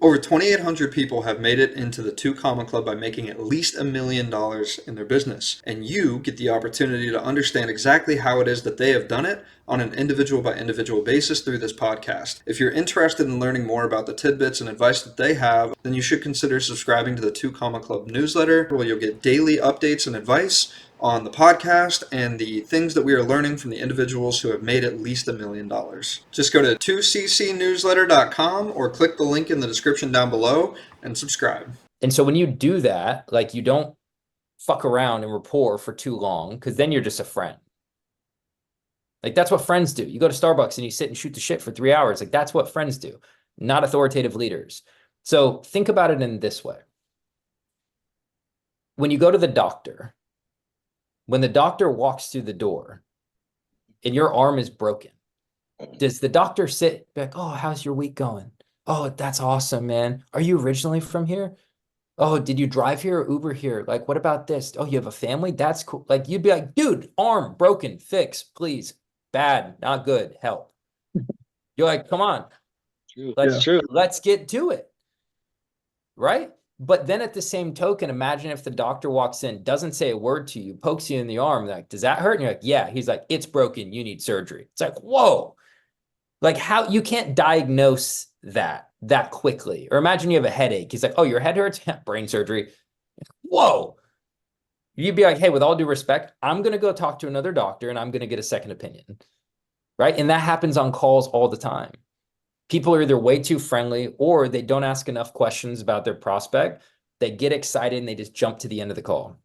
Over 2,800 people have made it into the 2 Comma Club by making at least $1 million in their business. And you get the opportunity to understand exactly how it is that they have done it on an individual by individual basis through this podcast. If you're interested in learning more about the tidbits and advice that they have, then you should consider subscribing to the 2 Comma Club newsletter, where you'll get daily updates and advice on the podcast and the things that we are learning from the individuals who have made at least $1 million. Just go to 2ccnewsletter.com or click the link in the description down below and subscribe. And so when you do that, like, you don't fuck around and rapport for too long, because then you're just a friend. Like, that's what friends do. You go to Starbucks and you sit and shoot the shit for 3 hours. Like, that's what friends do, not authoritative leaders. So think about it in this way. When you go to the doctor, when the doctor walks through the door and your arm is broken, does the doctor sit back, oh, how's your week going? Oh, that's awesome, man. Are you originally from here? Oh, did you drive here or Uber here? Like, what about this? Oh, you have a family? That's cool. Like, you'd be like, dude, arm broken, fix, please. Bad, not good, help. You're like, come on, True. let's True. let's get to it. Right? But then at the same token, imagine if the doctor walks in, doesn't say a word to you, pokes you in the arm, like, does that hurt? And you're like, yeah. He's like, it's broken, you need surgery. It's like, whoa. Like, how you can't diagnose that quickly. Or imagine you have a headache. He's like, oh, your head hurts? Brain surgery. Whoa. You'd be like, hey, with all due respect, I'm going to go talk to another doctor and I'm going to get a second opinion. Right? And that happens on calls all the time. People are either way too friendly or they don't ask enough questions about their prospect. They get excited and they just jump to the end of the call.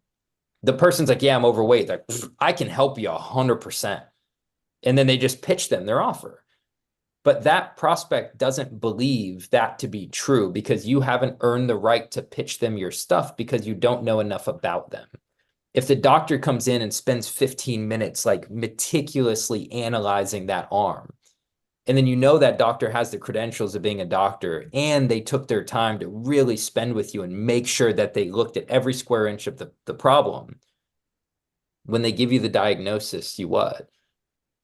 The person's like, yeah, I'm overweight. Like, I can help you 100%. And then they just pitch them their offer. But that prospect doesn't believe that to be true because you haven't earned the right to pitch them your stuff because you don't know enough about them. If the doctor comes in and spends 15 minutes like meticulously analyzing that arm, and then you know that doctor has the credentials of being a doctor and they took their time to really spend with you and make sure that they looked at every square inch of the problem, when they give you the diagnosis, you what?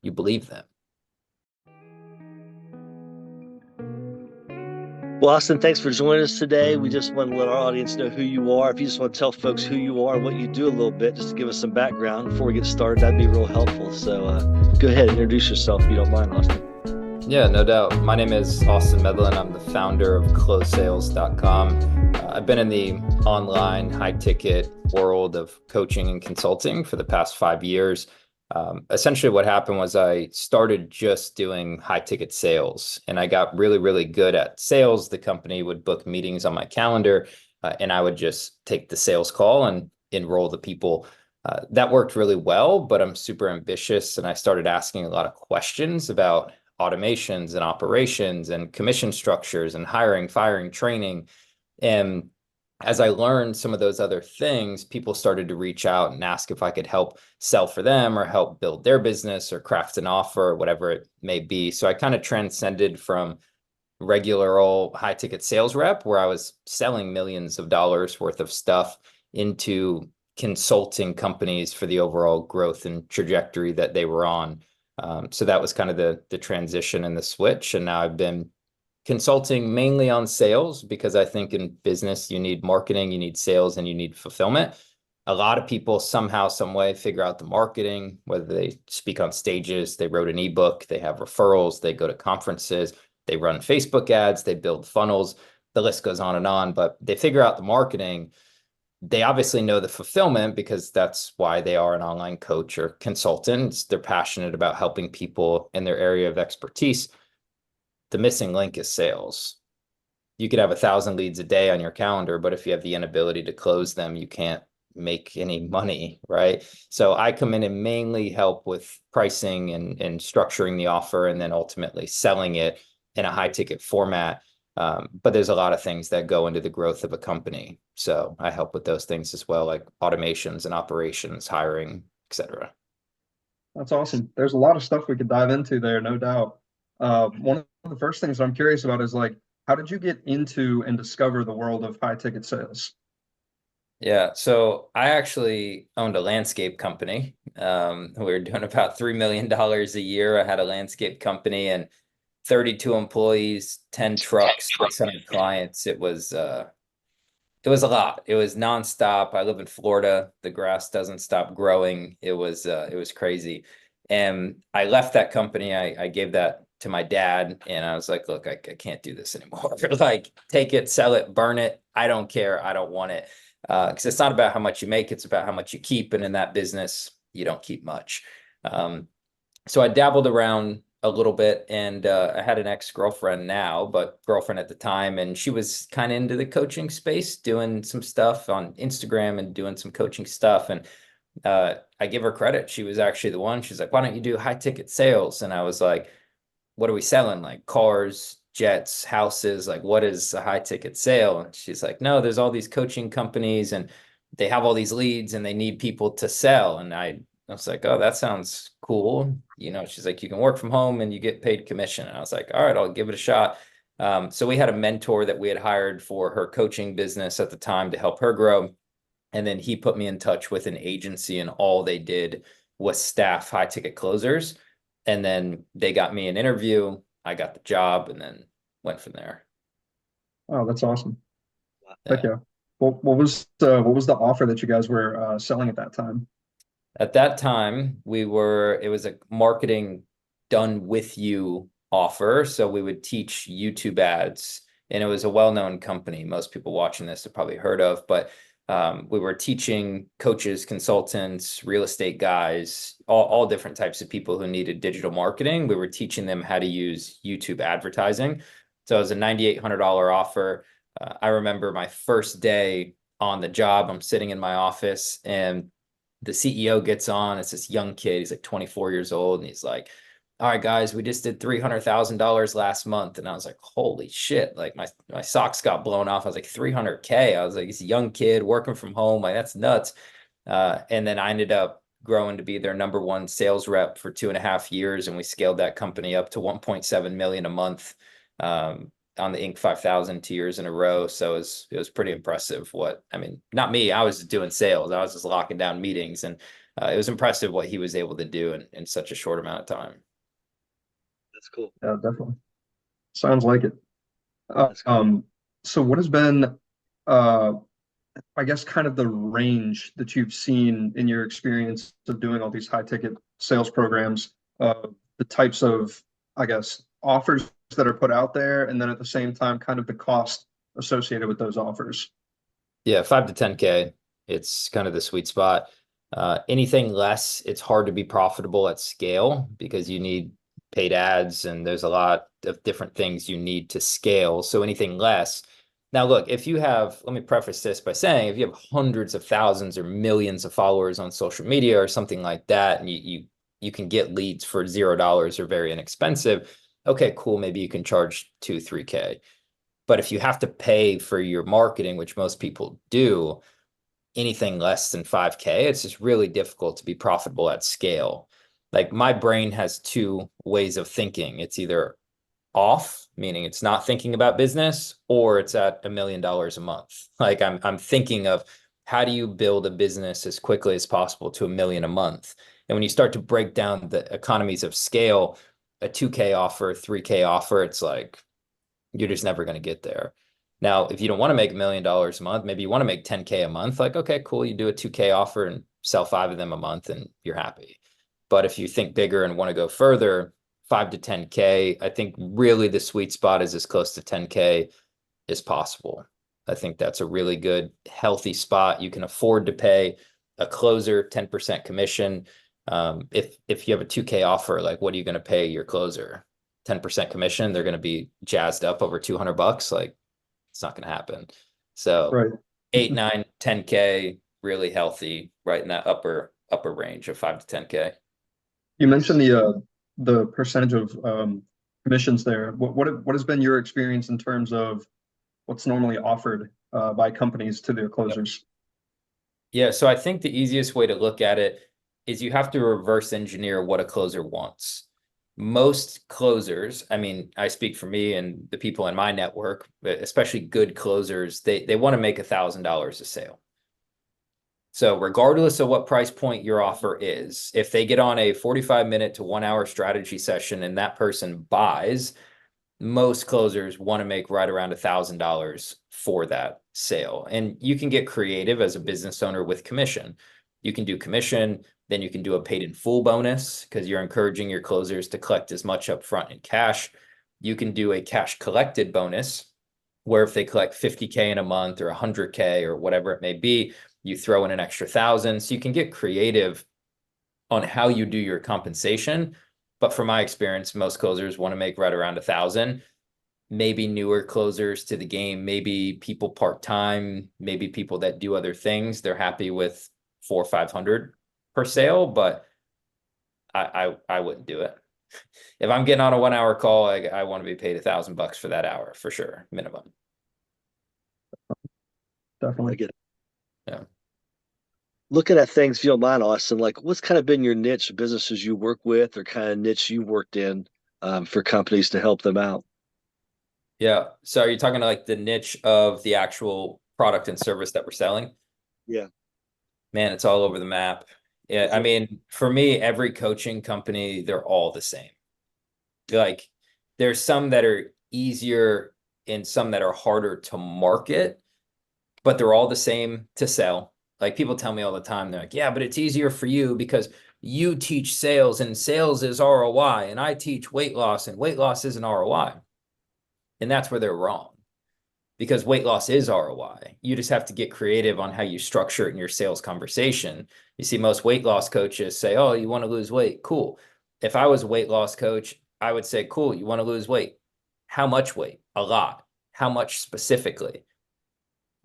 You believe them. Well, Austin, thanks for joining us today. We just want to let our audience know who you are. If you just want to tell folks who you are and what you do a little bit, just to give us some background before we get started, that'd be real helpful. So go ahead and introduce yourself if you don't mind, Austin. Yeah, no doubt. My name is Austin Medlin. I'm the founder of closesales.com. I've been in the online high ticket world of coaching and consulting for the past 5 years. Essentially what happened was I started just doing high ticket sales and I got really, really good at sales. The company would book meetings on my calendar and I would just take the sales call and enroll the people. That worked really well, but I'm super ambitious and I started asking a lot of questions about automations and operations and commission structures and hiring, firing, training. And as I learned some of those other things, people started to reach out and ask if I could help sell for them or help build their business or craft an offer or whatever it may be. So I kind of transcended from regular old high ticket sales rep where I was selling millions of dollars worth of stuff into consulting companies for the overall growth and trajectory that they were on. So that was kind of the transition and the switch. And now I've been consulting mainly on sales because I think in business, you need marketing, you need sales, and you need fulfillment. A lot of people somehow, some way figure out the marketing, whether they speak on stages, they wrote an ebook, they have referrals, they go to conferences, they run Facebook ads, they build funnels, the list goes on, but they figure out the marketing. They obviously know the fulfillment because that's why they are an online coach or consultant. They're passionate about helping people in their area of expertise. The missing link is sales. You could have 1,000 leads a day on your calendar, but if you have the inability to close them, you can't make any money, right? So I come in and mainly help with pricing and structuring the offer and then ultimately selling it in a high ticket format. But there's a lot of things that go into the growth of a company. So I help with those things as well, like automations and operations, hiring, etc. That's awesome. There's a lot of stuff we could dive into there, no doubt. One of the first things I'm curious about is like, how did you get into and discover the world of high ticket sales? Yeah, so I actually owned a landscape company. We were doing about $3 million a year. I had a landscape company and 32 employees, 10 trucks, 600 clients. It was a lot. It was nonstop. I live in Florida. The grass doesn't stop growing. It was crazy. And I left that company. I gave that to my dad, and I was like, look, I can't do this anymore. Like, take it, sell it, burn it. I don't care. I don't want it. Because it's not about how much you make, it's about how much you keep. And in that business, you don't keep much. So I dabbled around a little bit, and I had an ex-girlfriend now, but girlfriend at the time, and she was kind of into the coaching space, doing some stuff on Instagram and doing some coaching stuff. And I give her credit. She was actually the one. She's like, why don't you do high ticket sales? And I was like, what are we selling? Like cars, jets, houses? Like, what is a high ticket sale? And she's like, no, there's all these coaching companies and they have all these leads and they need people to sell. And I was like, oh, that sounds cool. You know, she's like, you can work from home and you get paid commission. And I was like, all right, I'll give it a shot. So we had a mentor that we had hired for her coaching business at the time to help her grow. And then he put me in touch with an agency, and all they did was staff high ticket closers. And then they got me an interview. I got the job and then went from there. Oh, that's awesome. Heck Yeah. yeah. What was the offer that you guys were selling at that time? At that time, it was a marketing done with you offer. So we would teach YouTube ads, and it was a well-known company. Most people watching this have probably heard of, but we were teaching coaches, consultants, real estate guys, all different types of people who needed digital marketing. We were teaching them how to use YouTube advertising. So it was a $9,800 offer. I remember my first day on the job, I'm sitting in my office, and the CEO gets on. It's this young kid. He's like 24 years old. And he's like, all right, guys, we just did $300,000 last month. And I was like, holy shit. Like my socks got blown off. I was like, 300K. I was like, he's a young kid working from home. Like, that's nuts. And then I ended up growing to be their number one sales rep for 2.5 years. And we scaled that company up to 1.7 million a month. On the Inc. 5000 2 years in a row. So it was pretty impressive. Not me, I was doing sales. I was just locking down meetings, and it was impressive what he was able to do in such a short amount of time. That's cool. Yeah, definitely. Sounds like it. That's cool. So what has been, I guess, kind of the range that you've seen in your experience of doing all these high ticket sales programs, the types of, I guess, offers that are put out there, and then at the same time, kind of the cost associated with those offers? Yeah, 5 to 10K. It's kind of the sweet spot. Anything less, it's hard to be profitable at scale because you need paid ads and there's a lot of different things you need to scale. So anything less. Now, look, let me preface this by saying, if you have hundreds of thousands or millions of followers on social media or something like that, and you can get leads for $0 or very inexpensive, okay, cool. Maybe you can charge 2, 3K. But if you have to pay for your marketing, which most people do, anything less than 5K, it's just really difficult to be profitable at scale. Like, my brain has two ways of thinking. It's either off, meaning it's not thinking about business, or it's at $1 million a month. Like, I'm thinking of how do you build a business as quickly as possible to $1 million a month. And when you start to break down the economies of scale, a 2K offer, 3K offer, it's like, you're just never going to get there. Now, if you don't want to make $1 million a month, maybe you want to make 10K a month, like, okay, cool. You do a 2K offer and sell 5 of them a month and you're happy. But if you think bigger and want to go further, 5 to 10K, I think really the sweet spot is as close to 10K as possible. I think that's a really good, healthy spot. You can afford to pay a closer 10% commission. If you have a 2K offer, like, what are you going to pay your closer? 10% commission? They're going to be jazzed up over $200. Like, it's not going to happen. So Right. 8, 9, 10K, really healthy, right in that upper range of 5 to 10K. You mentioned the percentage of commissions there. What has been your experience in terms of what's normally offered by companies to their closers? Yeah, so I think the easiest way to look at it is you have to reverse engineer what a closer wants. Most closers, I speak for me and the people in my network, especially good closers, they want to make $1,000 a sale. So regardless of what price point your offer is, if they get on a 45-minute to 1 hour strategy session and that person buys, most closers want to make right around $1,000 for that sale. And you can get creative as a business owner with commission. You can do commission, then you can do a paid in full bonus because you're encouraging your closers to collect as much upfront in cash. You can do a cash collected bonus where if they collect 50K in a month or 100K or whatever it may be, you throw in an extra 1,000. So you can get creative on how you do your compensation. But from my experience, most closers want to make right around 1,000. Maybe newer closers to the game, maybe people part-time, maybe people that do other things. They're happy with 400 or 500 per sale, but I wouldn't do it. If I'm getting on a 1 hour call, I want to be paid $1,000 for that hour for sure, minimum. I Definitely. get it. Yeah. Looking at things, if you don't mind, Austin, like what's kind of been your niche businesses you work with or kind of niche you worked in for companies to help them out? Yeah. So are you talking like the niche of the actual product and service that we're selling? Yeah. Man, it's all over the map. Yeah, Is I it? mean, for me, every coaching company, they're all the same. Like there's some that are easier and some that are harder to market, but they're all the same to sell. Like people tell me all the time, they're like, yeah, but it's easier for you because you teach sales and sales is ROI and I teach weight loss and weight loss isn't ROI. And that's where they're wrong because weight loss is ROI. You just have to get creative on how you structure it in your sales conversation. You see, most weight loss coaches say, oh, you want to lose weight? Cool. If I was a weight loss coach, I would say, cool, you want to lose weight? How much weight? A lot. How much specifically?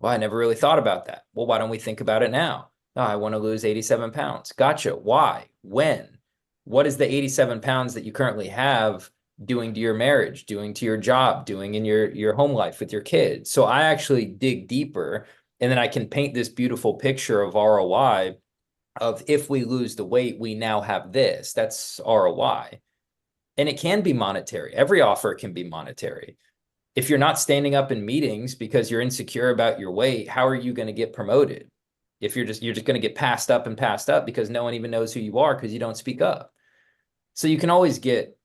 Well, I never really thought about that. Well, why don't we think about it now? Oh, I want to lose 87 pounds. Gotcha. Why? When? What is the 87 pounds that you currently have doing to your marriage, doing to your job, doing in your home life with your kids? So I actually dig deeper and then I can paint this beautiful picture of ROI of if we lose the weight, we now have this. That's ROI. And it can be monetary. Every offer can be monetary. If you're not standing up in meetings because you're insecure about your weight, how are you going to get promoted? If you're just going to get passed up and passed up because no one even knows who you are because you don't speak up. So you can always get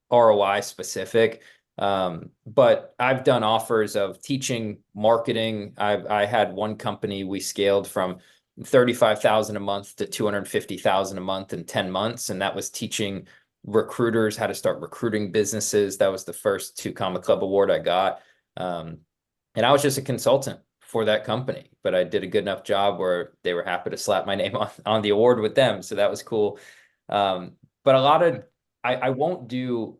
ROI specific. But I've done offers of teaching marketing. I had one company we scaled from 35,000 a month to 250,000 a month in 10 months. And that was teaching recruiters how to start recruiting businesses. That was the first 2 Comma Club award I got. And I was just a consultant for that company, but I did a good enough job where they were happy to slap my name on the award with them. So that was cool. But a lot of, I won't do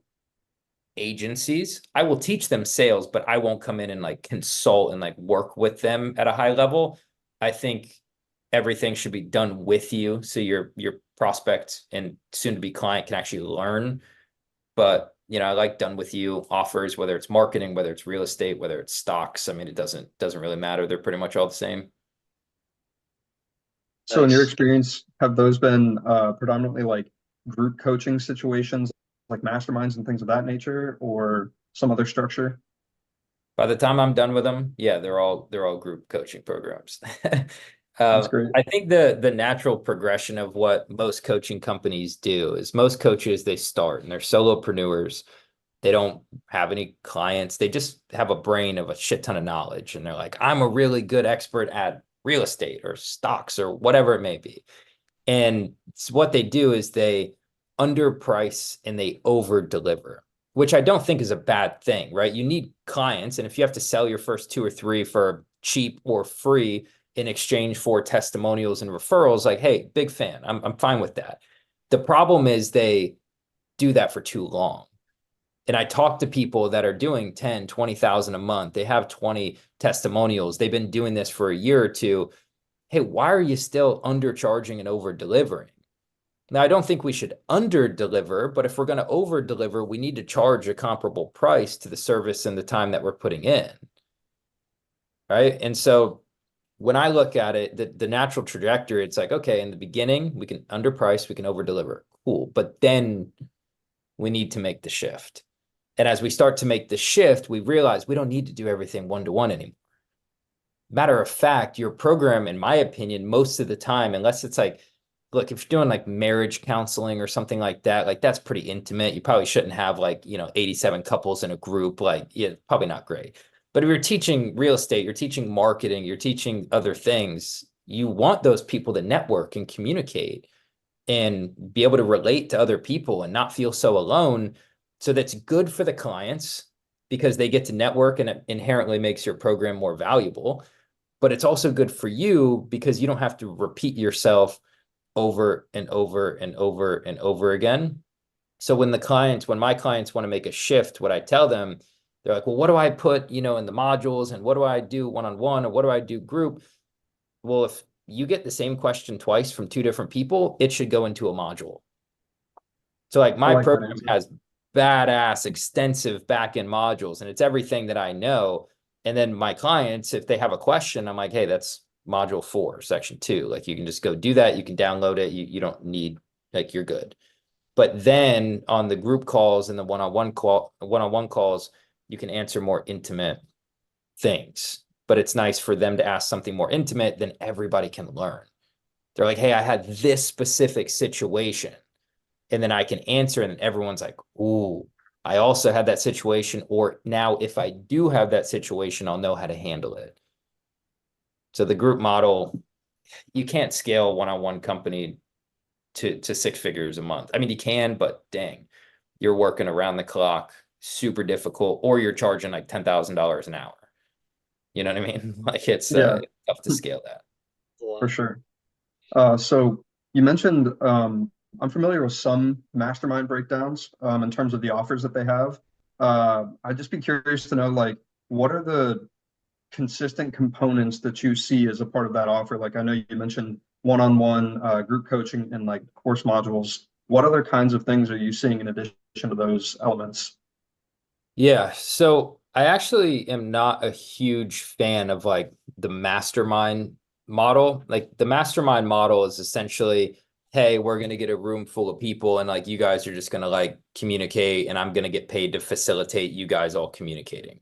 agencies. I will teach them sales, but I won't come in and like consult and like work with them at a high level. I think everything should be done with you so your prospect and soon to be client can actually learn. But I like done with you offers, whether it's marketing, whether it's real estate, whether it's stocks. I mean, it doesn't really matter. They're pretty much all the same. So in your Nice. experience, have those been predominantly like group coaching situations, like masterminds and things of that nature, or some other structure? By the time I'm done with them, yeah, they're all group coaching programs. That's great. I think the natural progression of what most coaching companies do is most coaches, they start and they're solopreneurs. They don't have any clients. They just have a brain of a shit ton of knowledge. And they're like, I'm a really good expert at real estate or stocks or whatever it may be. And what they do is they underprice and they over deliver, which I don't think is a bad thing, right? You need clients. And if you have to sell your first 2 or 3 for cheap or free in exchange for testimonials and referrals, like, hey, big fan. I'm fine with that. The problem is they do that for too long. And I talk to people that are doing 10, 20,000 a month. They have 20 testimonials. They've been doing this for a year or two. Hey, why are you still undercharging and over delivering? Now, I don't think we should under deliver, but if we're going to over deliver, we need to charge a comparable price to the service and the time that we're putting in. Right. And so when I look at it, the natural trajectory, it's like, okay, in the beginning, we can underprice, we can over deliver. Cool. But then we need to make the shift. And as we start to make the shift, we realize we don't need to do everything one-to-one anymore. Matter of fact, your program, in my opinion, most of the time, unless it's like look, if you're doing like marriage counseling or something like that, like that's pretty intimate. You probably shouldn't have like, 87 couples in a group. Like, yeah, probably not great. But if you're teaching real estate, you're teaching marketing, you're teaching other things, you want those people to network and communicate and be able to relate to other people and not feel so alone. So that's good for the clients because they get to network and it inherently makes your program more valuable. But it's also good for you because you don't have to repeat yourself over and over and over and over again. So when my clients want to make a shift, what I tell them, they're like, well, what do I put, in the modules, and what do I do one-on-one, or what do I do group? Well, if you get the same question twice from two different people, it should go into a module. So like I my like that program answer. has badass, extensive backend modules, and it's everything that I know. And then my clients, if they have a question, I'm like, hey, that's module 4, section 2. Like you can just go do that. You can download it. You don't need, like, you're good. But then on the group calls and the one-on-one calls, you can answer more intimate things. But it's nice for them to ask something more intimate than everybody can learn. They're like, hey, I had this specific situation. And then I can answer, and then everyone's like, ooh, I also had that situation. Or now if I do have that situation, I'll know how to handle it. So the group model, you can't scale a one-on-one company to 6 figures a month. I mean, you can, but dang, you're working around the clock, super difficult, or you're charging like $10,000 an hour. You know what I mean? Like it's Yeah, tough to scale that. for sure. So you mentioned I'm familiar with some mastermind breakdowns in terms of the offers that they have. I'd just be curious to know, like, what are the consistent components that you see as a part of that offer? Like, I know you mentioned one-on-one group coaching and like course modules. What other kinds of things are you seeing in addition to those elements? Yeah, so I actually am not a huge fan of like the mastermind model. Like the mastermind model is essentially, hey, we're gonna get a room full of people and like you guys are just gonna like communicate and I'm gonna get paid to facilitate you guys all communicating.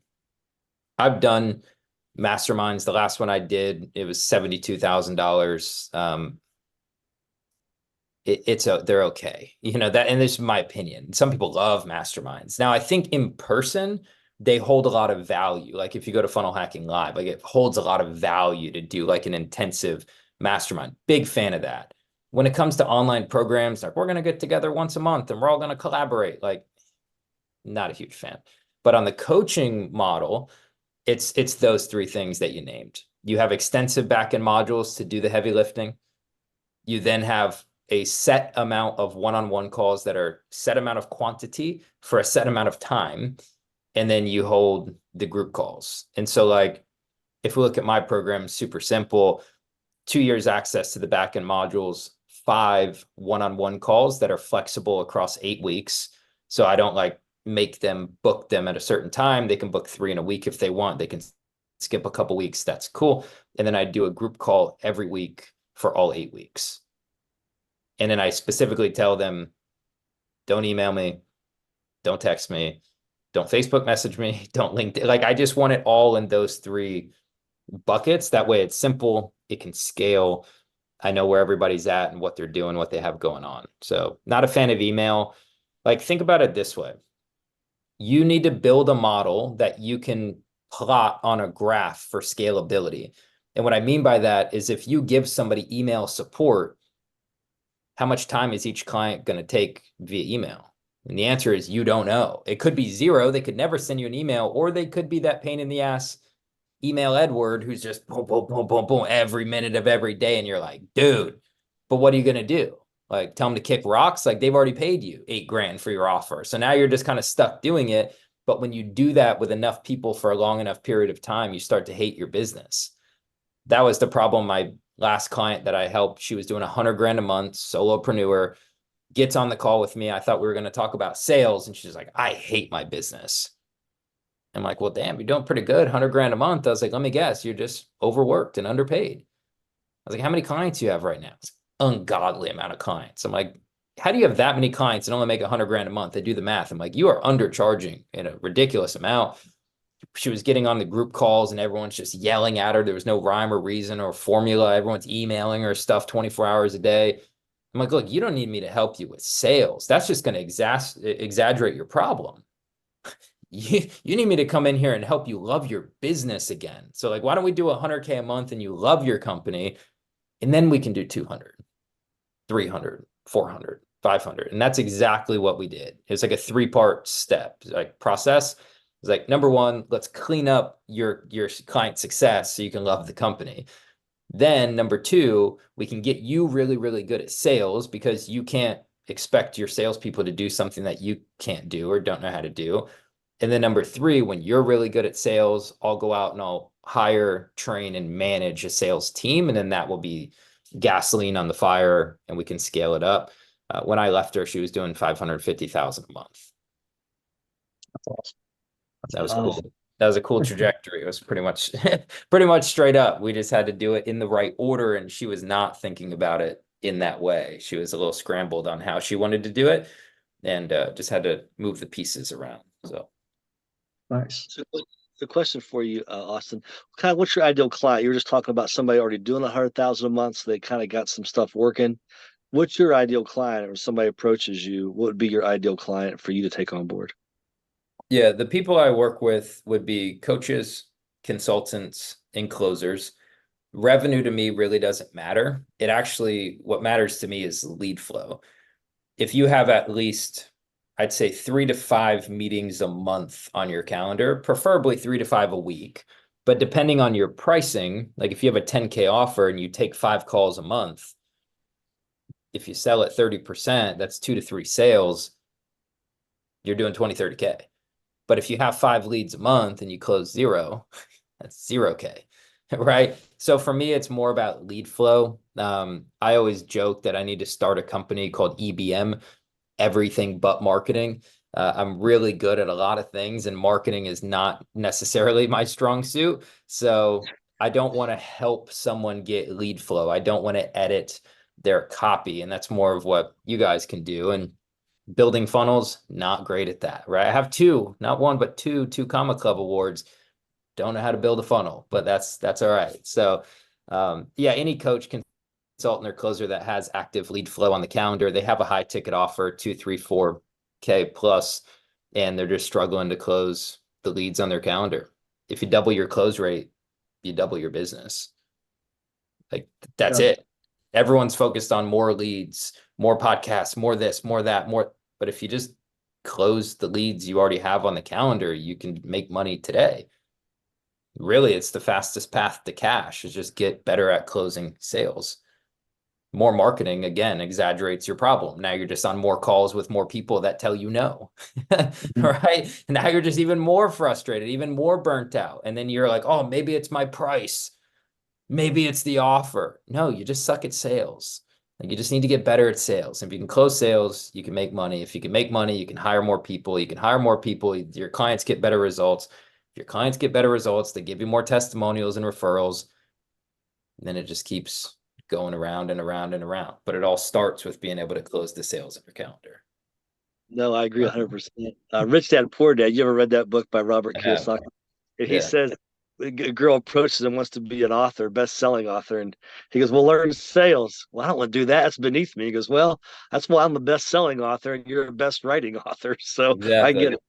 I've done masterminds. The last one I did, it was $72,000. They're okay. That, and this is my opinion. Some people love masterminds. Now, I think in person, they hold a lot of value. Like if you go to Funnel Hacking Live, like it holds a lot of value to do like an intensive mastermind. Big fan of that. When it comes to online programs, like we're going to get together once a month and we're all going to collaborate, like not a huge fan. But on the coaching model, it's those 3 things that you named. You have extensive backend modules to do the heavy lifting. You then have a set amount of one-on-one calls that are set amount of quantity for a set amount of time. And then you hold the group calls. And so like, if we look at my program, super simple, 2 years access to the backend modules, 5 one-on-one calls that are flexible across 8 weeks. So I don't like make them book them at a certain time. They can book 3 in a week if they want. They can skip a couple weeks. That's cool. And then I do a group call every week for all 8 weeks. And then I specifically tell them, don't email me, don't text me, don't Facebook message me, don't LinkedIn. Like I just want it all in those 3 buckets. That way it's simple, it can scale. I know where everybody's at and what they're doing, what they have going on. So not a fan of email. Like think about it this way. You need to build a model that you can plot on a graph for scalability. And what I mean by that is if you give somebody email support, how much time is each client going to take via email? And the answer is you don't know. It could be 0. They could never send you an email, or they could be that pain in the ass email Edward who's just boom, boom, boom, boom, boom every minute of every day. And you're like, dude, but what are you going to do? Like tell them to kick rocks? Like they've already paid you $8,000 for your offer. So now you're just kind of stuck doing it. But when you do that with enough people for a long enough period of time, you start to hate your business. That was the problem. My last client that I helped, she was doing $100,000 a month, solopreneur, gets on the call with me. I thought we were going to talk about sales. And she's like, I hate my business. I'm like, well, damn, you're doing pretty good. $100,000 a month. I was like, let me guess, you're just overworked and underpaid. I was like, how many clients do you have right now? It's ungodly amount of clients. I'm like, how do you have that many clients and only make $100,000 a month? They do the math. I'm like, you are undercharging in a ridiculous amount. She was getting on the group calls and everyone's just yelling at her. There was no rhyme or reason or formula. Everyone's emailing her stuff 24 hours a day. I'm like, look, you don't need me to help you with sales. That's just going to exaggerate your problem. You need me to come in here and help you love your business again. So like, why don't we do 100K a month and you love your company, and then we can do 200, 300, 400, 500. And that's exactly what we did. It's like a 3-part step, like process. It's like, number one, let's clean up your client success so you can love the company. Then number two, we can get you really, really good at sales, because you can't expect your salespeople to do something that you can't do or don't know how to do. And then number three, when you're really good at sales, I'll go out and I'll hire, train, and manage a sales team. And then that will be gasoline on the fire, and we can scale it up. When I left her, she was doing 550,000 a month. That's awesome. That was Wow. cool. That was a cool trajectory. It was pretty much straight up. We just had to do it in the right order, and she was not thinking about it in that way. She was a little scrambled on how she wanted to do it, and just had to move the pieces around. So Nice. So the question for you, Austin, what's your ideal client? You were just talking about somebody already doing 100,000 a month, so they kind of got some stuff working. What's your ideal client, or somebody approaches you, what would be your ideal client for you to take on board? yeah, the people I work with would be coaches, consultants, and closers. Revenue to me really doesn't matter. What matters to me is lead flow. If you have at least, I'd say 3 to 5 meetings a month on your calendar, preferably 3 to 5 a week. But depending on your pricing, like if you have a 10K offer and you take 5 calls a month, if you sell at 30%, that's 2 to 3 sales. You're doing 20, 30K. But if you have 5 leads a month and you close 0, that's 0K, right? So for me, it's more about lead flow. I always joke that I need to start a company called EBM, everything but marketing. I'm really good at a lot of things, and marketing is not necessarily my strong suit. So I don't want to help someone get lead flow. I don't want to edit their copy. And that's more of what you guys can do. And building funnels, not great at that, right? I have not one, but two Comma Club awards. Don't know how to build a funnel, but that's all right. So yeah, any coach, consultant, or closer that has active lead flow on the calendar, they have a high ticket offer, 2, 3, 4K plus, and they're just struggling to close the leads on their calendar. If you double your close rate, you double your business. Like that's Yeah. it. Everyone's focused on more leads, more podcasts, more this, more that, more. But if you just close the leads you already have on the calendar, you can make money today. Really, it's the fastest path to cash, is just get better at closing sales. More marketing, again, exaggerates your problem. Now you're just on more calls with more people that tell you no, right? Now you're just even more frustrated, even more burnt out. And then you're like, oh, maybe it's my price. Maybe it's the offer. No, you just suck at sales. Like, you just need to get better at sales. If you can close sales, you can make money. If you can make money, you can hire more people. You can hire more people. Your clients get better results. If your clients get better results, they give you more testimonials and referrals. And then it just keeps going around and around and around. But it all starts with being able to close the sales in your calendar. No, I agree 100%. Rich Dad, Poor Dad. You ever read that book by Robert I have. Kiyosaki? And he Yeah. says a girl approaches him, wants to be an author, best-selling author, and he goes, "Well, learn sales." "Well, I don't want to do that. That's beneath me." He goes, "Well, that's why I'm a best-selling author, and you're a best writing author." So I Exactly. get it.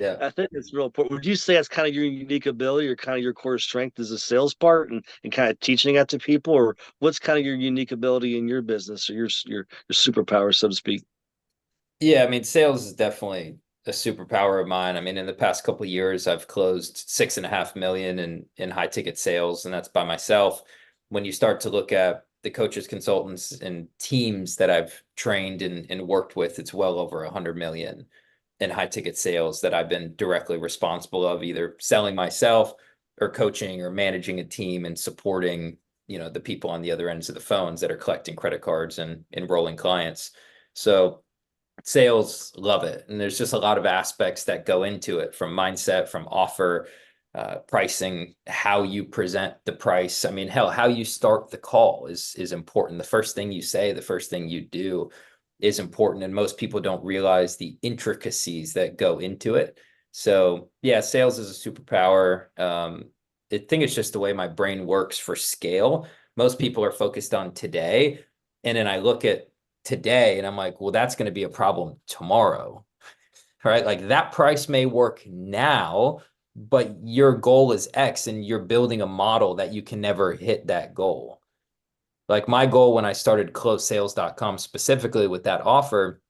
Yeah. I think it's real important. Would you say that's kind of your unique ability, or kind of your core strength, is the sales part and kind of teaching that to people, or what's kind of your unique ability in your business, or your superpower, so to speak? Yeah, I mean, sales is definitely a superpower of mine. I mean, in the past couple of years, I've closed 6.5 million in high ticket sales, and that's by myself. When you start to look at the coaches, consultants, and teams that I've trained and worked with, it's well over 100 million in high ticket sales that I've been directly responsible of, either selling myself or coaching or managing a team and supporting, the people on the other ends of the phones that are collecting credit cards and enrolling clients. So sales, love it. And there's just a lot of aspects that go into it, from mindset, from offer, pricing, how you present the price. I mean, hell, how you start the call is important. The first thing you say, the first thing you do is important. And most people don't realize the intricacies that go into it. So yeah, sales is a superpower. I think it's just the way my brain works for scale. Most people are focused on today. And then I look at today. And I'm like, well, that's going to be a problem tomorrow, right? Like that price may work now, but your goal is X and you're building a model that you can never hit that goal. Like my goal when I started closesales.com specifically with that offer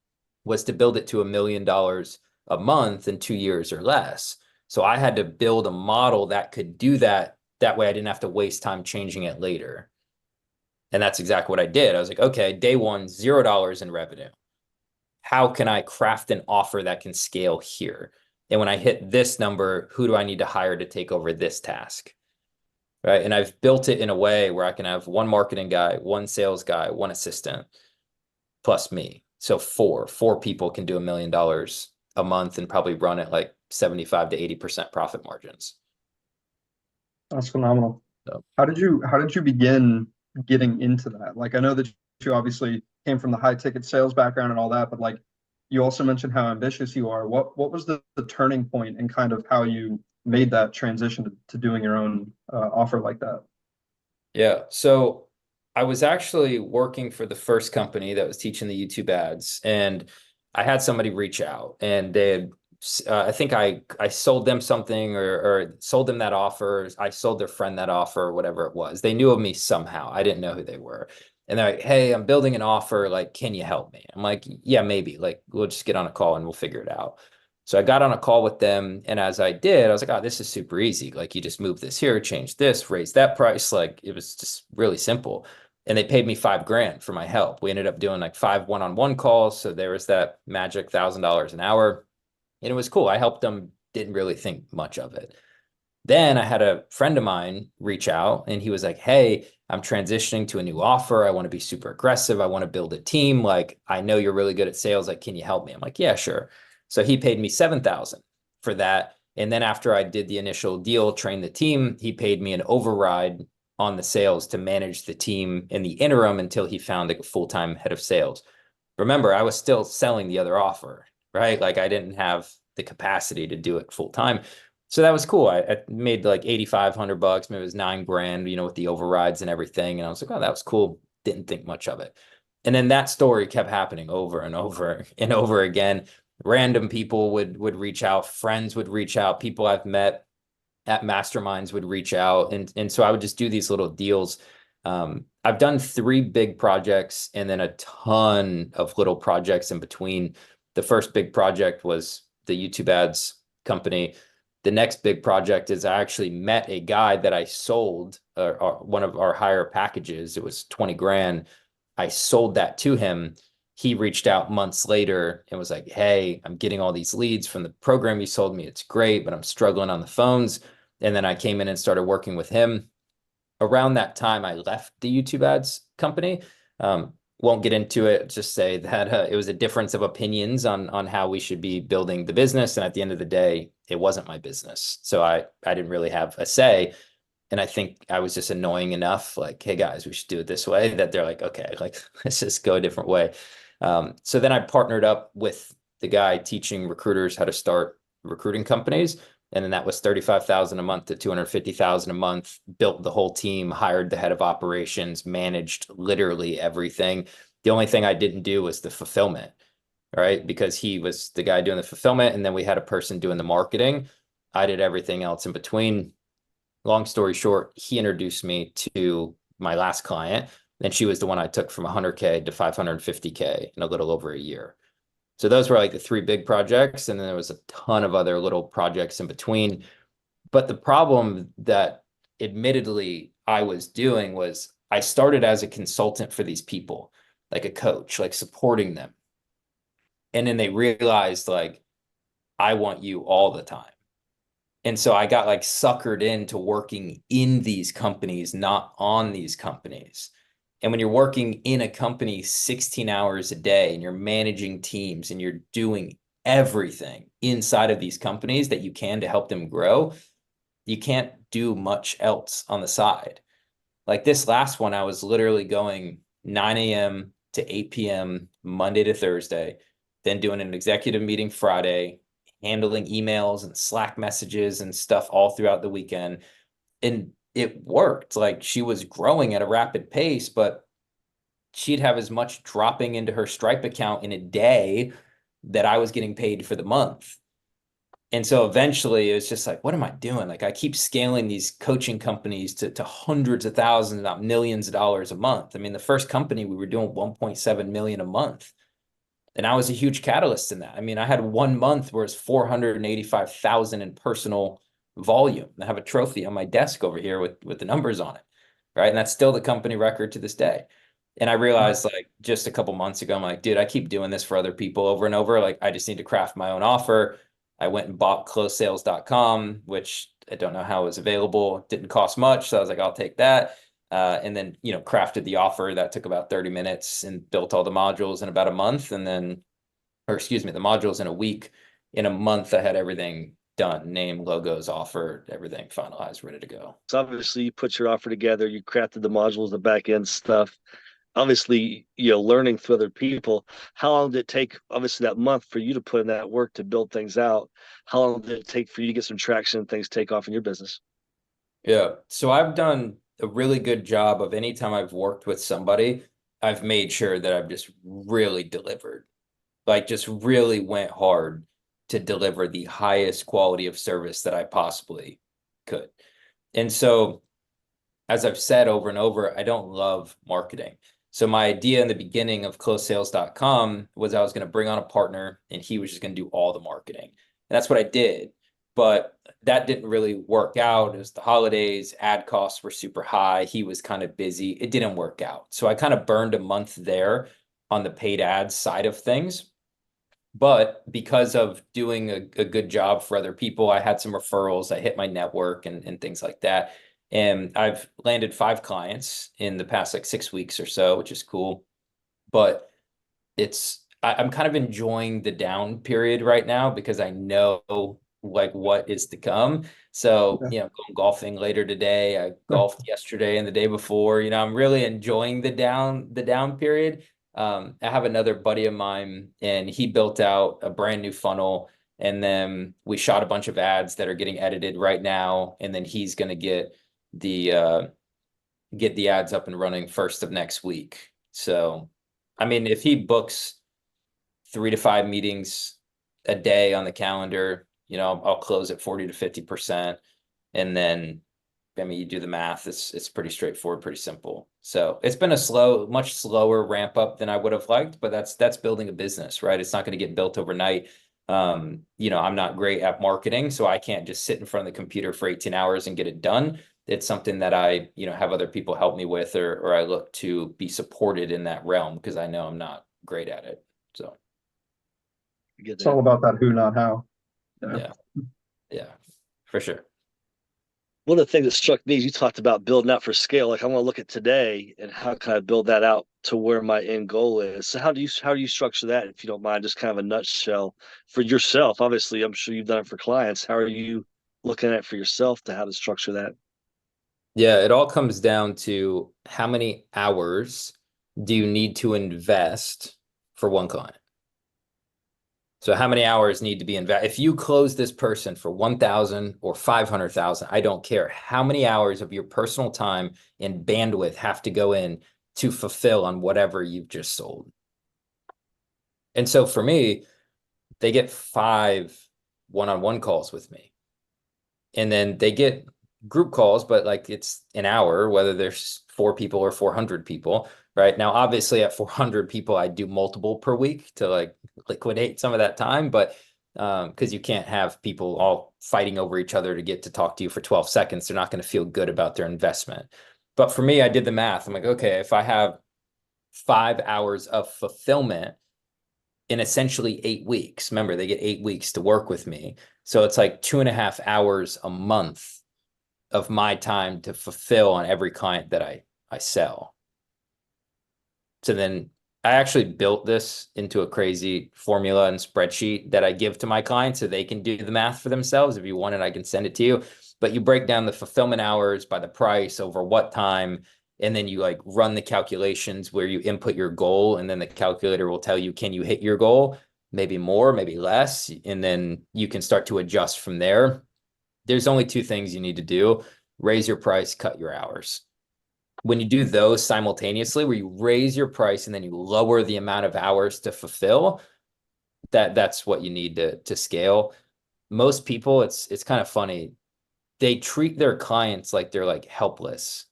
was to build it to $1 million a month in 2 years or less. So I had to build a model that could do that. That way I didn't have to waste time changing it later. And that's exactly what I did. I was like, okay, day one, $0 in revenue. How can I craft an offer that can scale here? And when I hit this number, who do I need to hire to take over this task? Right. And I've built it in a way where I can have one marketing guy, one sales guy, one assistant, plus me. So four people can do $1 million a month and probably run at like 75 to 80% profit margins. That's phenomenal. So. How did you begin getting into that? Like, I know that you obviously came from the high ticket sales background and all that, but like you also mentioned how ambitious you are. What was the turning point and kind of how you made that transition to doing your own offer like that? Yeah. So I was actually working for the first company that was teaching the YouTube ads, and I had somebody reach out, and they had, I think I sold them something or sold them that offer. I sold their friend that offer or whatever it was. They knew of me somehow. I didn't know who they were. And they're like, hey, I'm building an offer. Like, can you help me? I'm like, yeah, maybe. Like, we'll just get on a call and we'll figure it out. So I got on a call with them. And as I did, I was like, oh, this is super easy. Like, you just move this here, change this, raise that price. Like, it was just really simple. And they paid me $5,000 for my help. We ended up doing like 5 one-on-one calls. So there was that magic $1,000 an hour. And it was cool. I helped them, didn't really think much of it. Then I had a friend of mine reach out and he was like, hey, I'm transitioning to a new offer. I want to be super aggressive. I want to build a team. Like, I know you're really good at sales. Like, can you help me? I'm like, yeah, sure. So he paid me $7,000 for that. And then after I did the initial deal, train the team, he paid me an override on the sales to manage the team in the interim until he found a full-time head of sales. Remember, I was still selling the other offer, right? Like I didn't have the capacity to do it full time. So that was cool. I made like 8,500 bucks, maybe it was $9,000, with the overrides and everything. And I was like, oh, that was cool. Didn't think much of it. And then that story kept happening over and over and over again. Random people would reach out, friends would reach out, people I've met at masterminds would reach out. And so I would just do these little deals. I've done 3 big projects and then a ton of little projects in between. The first big project was the YouTube ads company. The next big project is I actually met a guy that I sold one of our higher packages. It was 20 grand. I sold that to him. He reached out months later and was like, hey, I'm getting all these leads from the program you sold me. It's great, but I'm struggling on the phones. And then I came in and started working with him. Around that time, I left the YouTube ads company. Won't get into it. Just say that it was a difference of opinions on how we should be building the business. And at the end of the day, it wasn't my business. So I didn't really have a say. And I think I was just annoying enough, like, hey guys, we should do it this way, that they're like, okay, like let's just go a different way. So then I partnered up with the guy teaching recruiters how to start recruiting companies. And then that was 35,000 a month to 250,000 a month, built the whole team, hired the head of operations, managed literally everything. The only thing I didn't do was the fulfillment, right? Because he was the guy doing the fulfillment. And then we had a person doing the marketing. I did everything else in between. Long story short, he introduced me to my last client. And she was the one I took from 100K to 550K in a little over a year. So those were like the 3 big projects. And then there was a ton of other little projects in between. But the problem that admittedly I was doing was I started as a consultant for these people, like a coach, like supporting them. And then they realized like, I want you all the time. And so I got like suckered into working in these companies, not on these companies. And when you're working in a company 16 hours a day and you're managing teams and you're doing everything inside of these companies that you can to help them grow, you can't do much else on the side. Like this last one, I was literally going 9 a.m. to 8 p.m. Monday to Thursday, then doing an executive meeting Friday, handling emails and Slack messages and stuff all throughout the weekend. And it worked. Like she was growing at a rapid pace, but she'd have as much dropping into her Stripe account in a day that I was getting paid for the month. And so eventually it was just like, what am I doing? Like I keep scaling these coaching companies to hundreds of thousands, not millions of dollars a month. I mean, the first company we were doing 1.7 million a month. And I was a huge catalyst in that. I mean, I had 1 month where it's 485,000 in personal volume. I have a trophy on my desk over here with the numbers on it, right? And that's still the company record to this day. And I realized like just a couple months ago, I'm like, dude, I keep doing this for other people over and over. Like, I just need to craft my own offer. I went and bought closesales.com, which I don't know how it was available. It didn't cost much. So I was like, I'll take that. And then, crafted the offer that took about 30 minutes and built all the modules in about a month. And then, or excuse me, the modules in a week. In a month, I had everything done, name, logos, offer, everything finalized, ready to go. So obviously you put your offer together, you crafted the modules, the back end stuff. Obviously, learning through other people. How long did it take, obviously, that month for you to put in that work to build things out? How long did it take for you to get some traction and things take off in your business? Yeah. So I've done a really good job of anytime I've worked with somebody, I've made sure that I've just really delivered, like just really went hard to deliver the highest quality of service that I possibly could. And so, as I've said over and over, I don't love marketing. So my idea in the beginning of closesales.com was I was going to bring on a partner and he was just going to do all the marketing. And that's what I did. But that didn't really work out. It was the holidays, ad costs were super high. He was kind of busy. It didn't work out. So I kind of burned a month there on the paid ads side of things. But because of doing a good job for other people, I had some referrals, I hit my network and things like that. And I've landed 5 clients in the past like 6 weeks or so, which is cool. But I'm kind of enjoying the down period right now because I know like what is to come. So, going golfing later today. I golfed yesterday and the day before. I'm really enjoying the down period. I have another buddy of mine and he built out a brand new funnel. And then we shot a bunch of ads that are getting edited right now. And then he's going to the get the ads up and running first of next week. So, I mean, if he books 3 to 5 meetings a day on the calendar, I'll close at 40 to 50%. And then, I mean, you do the math, it's pretty straightforward, pretty simple. So it's been a much slower ramp up than I would have liked, but that's building a business, right? It's not going to get built overnight. I'm not great at marketing, so I can't just sit in front of the computer for 18 hours and get it done. It's something that I, have other people help me with, or I look to be supported in that realm because I know I'm not great at it. So It's all about that who, not how. yeah, for sure. One of the things that struck me is you talked about building out for scale. Like I want to look at today and how can I build that out to where my end goal is. So how do you structure that, if you don't mind, just kind of a nutshell for yourself? Obviously, I'm sure you've done it for clients. How are you looking at it for yourself to how to structure that? Yeah, it all comes down to how many hours do you need to invest for one client? So how many hours need to be invested? If you close this person for 1,000 or 500,000, I don't care how many hours of your personal time and bandwidth have to go in to fulfill on whatever you've just sold. And so for me, they get 5 one-on-one calls with me. And then they get group calls, but like it's an hour, whether there's 4 people or 400 people, right? Now, obviously at 400 people, I do multiple per week to like liquidate some of that time, but because you can't have people all fighting over each other to get to talk to you for 12 seconds, they're not going to feel good about their investment. But for me, I did the math. I'm like, okay, if I have 5 hours of fulfillment in essentially 8 weeks, remember, they get 8 weeks to work with me. So it's like 2.5 hours a month of my time to fulfill on every client that I sell. So then I actually built this into a crazy formula and spreadsheet that I give to my clients so they can do the math for themselves. If you want it, I can send it to you. But you break down the fulfillment hours by the price over what time, and then you like run the calculations where you input your goal, and then the calculator will tell you, can you hit your goal? Maybe more, maybe less. And then you can start to adjust from there. There's only 2 things you need to do: raise your price, cut your hours. when you do those simultaneously, where you raise your price and then you lower the amount of hours to fulfill, that's what you need to scale. Most people, it's kind of funny. They treat their clients like they're like helpless.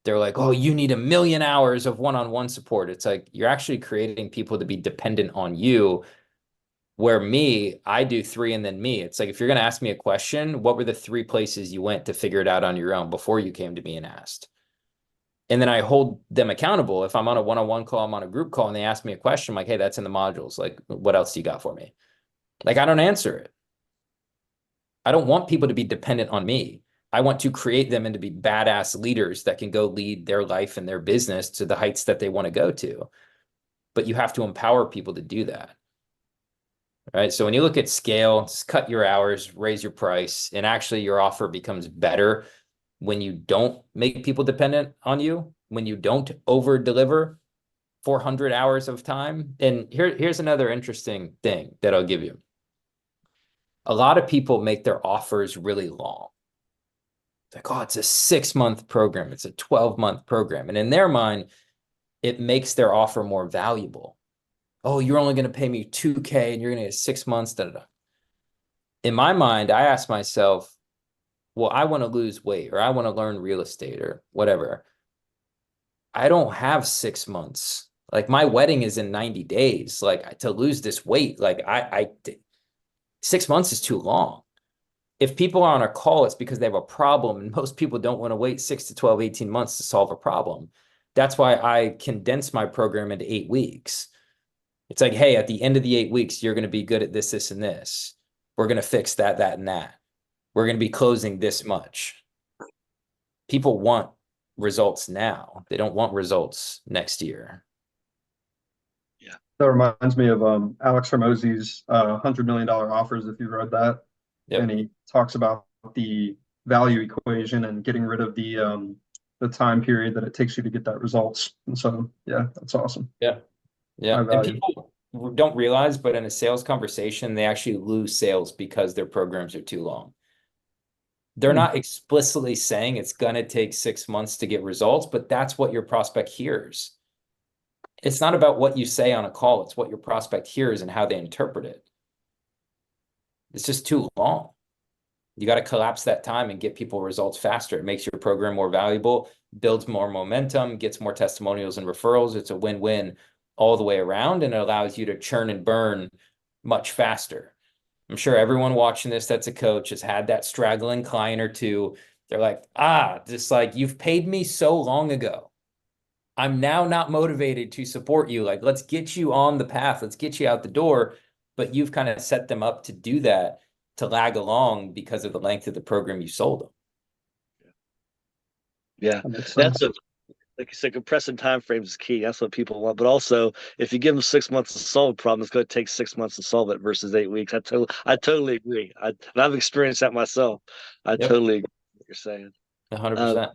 They're like, oh, you need 1,000,000 hours of one-on-one support. It's like you're actually creating people to be dependent on you. Where me, I do three and then me. It's like if you're going to ask me a question, what were the three places you went to figure it out on your own before you came to me and asked? And then I hold them accountable. If I'm on a one-on-one call, I'm on a group call, and they ask me a question, I'm like, hey, that's in the modules. Like, what else do you got for me? Like, I don't answer it. I don't want people to be dependent on me. I want to create them into be badass leaders that can go lead their life and their business to the heights that they want to go to. But you have to empower people to do that. Right. So when you look at scale, just cut your hours, raise your price, and actually your offer becomes better when you don't make people dependent on you, when you don't over deliver 400 hours of time. And here's another interesting thing that I'll give you. A lot of people make their offers really long. It's like, oh, it's a 6-month program. It's a 12-month program. And in their mind, it makes their offer more valuable. Oh, you're only going to pay me 2K and you're going to get 6 months. Da, da, da. In my mind, I ask myself, well, I want to lose weight, or I want to learn real estate, or whatever. I don't have 6 months. Like, my wedding is in 90 days. Like, to lose this weight, like 6 months is too long. If people are on a call, it's because they have a problem, and most people don't want to wait 6 to 12, 18 months to solve a problem. That's why I condense my program into 8 weeks. It's like, hey, at the end of the 8 weeks, you're going to be good at this, this, and this. We're going to fix that, that, and that. We're going to be closing this much. People want results now. They don't want results next year. Yeah. That reminds me of Alex Hormozy's $100 million offers, if you read that. Yep. And he talks about the value equation and getting rid of the time period that it takes you to get that results. And so, yeah, that's awesome. Yeah. Yeah. High And value. people don't realize, but in a sales conversation, they actually lose sales because their programs are too long. They're not explicitly saying it's going to take 6 months to get results, but that's what your prospect hears. It's not about what you say on a call. It's what your prospect hears and how they interpret it. It's just too long. You got to collapse that time and get people results faster. It makes your program more valuable, builds more momentum, gets more testimonials and referrals. It's a win-win all the way around, and it allows you to churn and burn much faster. I'm sure everyone watching this that's a coach has had that straggling client or two. They're like, just like, you've paid me so long ago. I'm now not motivated to support you. Like, let's get you on the path. Let's get you out the door. But you've kind of set them up to do that, to lag along because of the length of the program you sold them. Yeah. That makes That's sense. like you said, compressing time frames is key. That's what people want. But also, if you give them 6 months to solve a problem, it's going to take 6 months to solve it versus 8 weeks. I totally agree. And I've experienced that myself. I Yep. totally agree with what you're saying. 100%.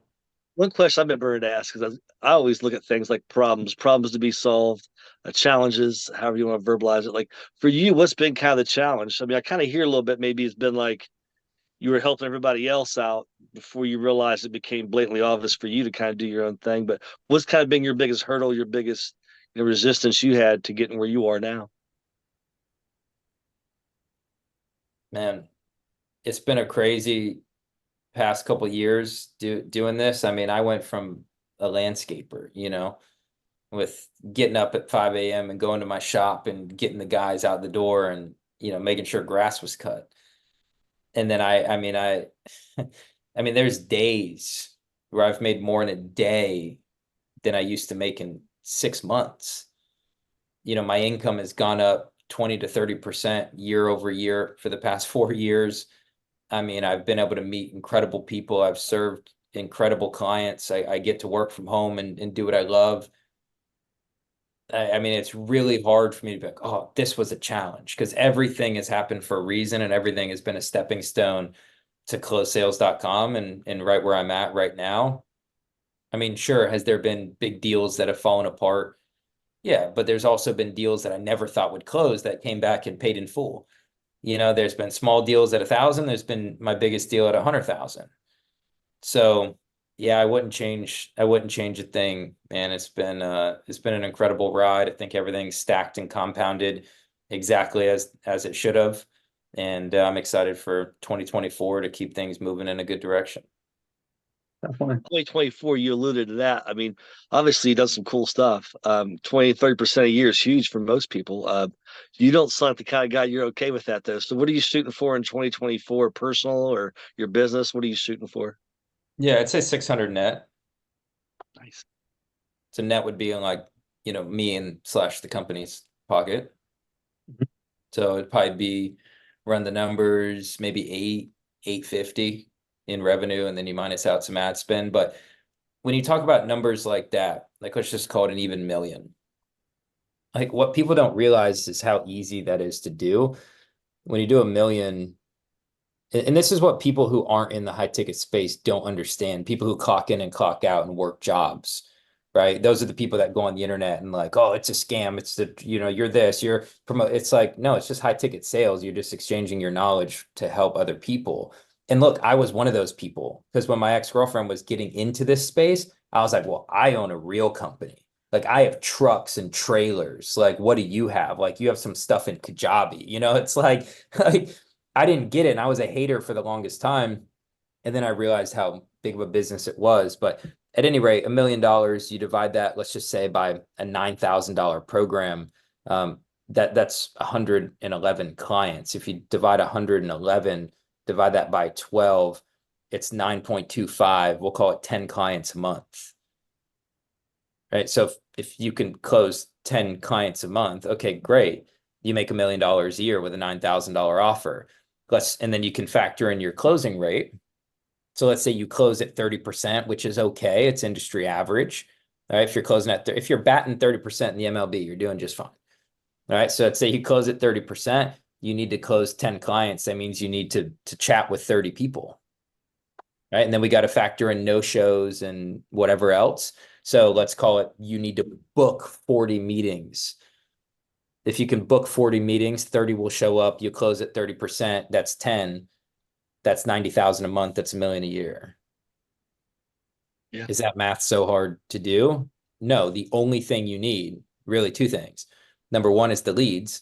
One question I've been burned to ask, because I always look at things like problems to be solved, challenges, however you want to verbalize it. Like for you, what's been kind of the challenge? I mean, I kind of hear a little bit. Maybe it's been like you were helping everybody else out before you realized it became blatantly obvious for you to kind of do your own thing. But what's kind of been your biggest hurdle, your biggest resistance you had to getting where you are now? Man, it's been a crazy past couple of years doing this. I mean, I went from a landscaper, with getting up at 5 a.m. and going to my shop and getting the guys out the door and, making sure grass was cut. And then I mean, there's days where I've made more in a day than I used to make in 6 months. My income has gone up 20 to 30% year over year for the past 4 years. I mean, I've been able to meet incredible people. I've served incredible clients. I get to work from home and do what I love. I mean, it's really hard for me to be like, oh, this was a challenge, because everything has happened for a reason, and everything has been a stepping stone to closesales.com and right where I'm at right now. I mean, sure, has there been big deals that have fallen apart? Yeah, but there's also been deals that I never thought would close that came back and paid in full. There's been small deals at 1,000. There's been my biggest deal at 100,000. So Yeah, I wouldn't change a thing, man. It's been an incredible ride. I think everything's stacked and compounded exactly as it should have. And I'm excited for 2024 to keep things moving in a good direction. Definitely. 2024, you alluded to that. I mean, obviously you done some cool stuff. 20, 30% a year is huge for most people. You don't sound like the kind of guy you're okay with that though. So what are you shooting for in 2024, personal or your business? What are you shooting for? Yeah, I'd say 600 net. Nice. So net would be in like, me and slash the company's pocket. Mhm. So it'd probably be run the numbers, maybe 850 in revenue, and then you minus out some ad spend. But when you talk about numbers like that, like let's just call it an even million. Like what people don't realize is how easy that is to do. When you do a million, and this is what people who aren't in the high ticket space don't understand. People who clock in and clock out and work jobs, right? Those are the people that go on the internet and like, oh, it's a scam. It's you're this, you're promote. It's like, no, it's just high ticket sales. You're just exchanging your knowledge to help other people. And look, I was one of those people because when my ex-girlfriend was getting into this space, I was like, well, I own a real company. Like I have trucks and trailers. Like, what do you have? Like you have some stuff in Kajabi. It's like, like I didn't get it. And I was a hater for the longest time. And then I realized how big of a business it was. But at any rate, $1 million, you divide that, let's just say by a $9,000 program, that's 111 clients. If you divide 111, divide that by 12, it's 9.25. We'll call it 10 clients a month. Right. So if you can close 10 clients a month, okay, great. You make $1 million a year with a $9,000 offer. And then you can factor in your closing rate. So let's say you close at 30%, which is okay. It's industry average. All right. If you're closing if you're batting 30% in the MLB, you're doing just fine. All right. So let's say you close at 30%, you need to close 10 clients. That means you need to chat with 30 people. Right. And then we got to factor in no shows and whatever else. So let's call it you need to book 40 meetings. If you can book 40 meetings, 30 will show up. You close at 30%. That's 10. That's 90,000 a month. That's $1 million a year. Yeah. Is that math so hard to do? No, the only thing you need, really two things. Number one is the leads.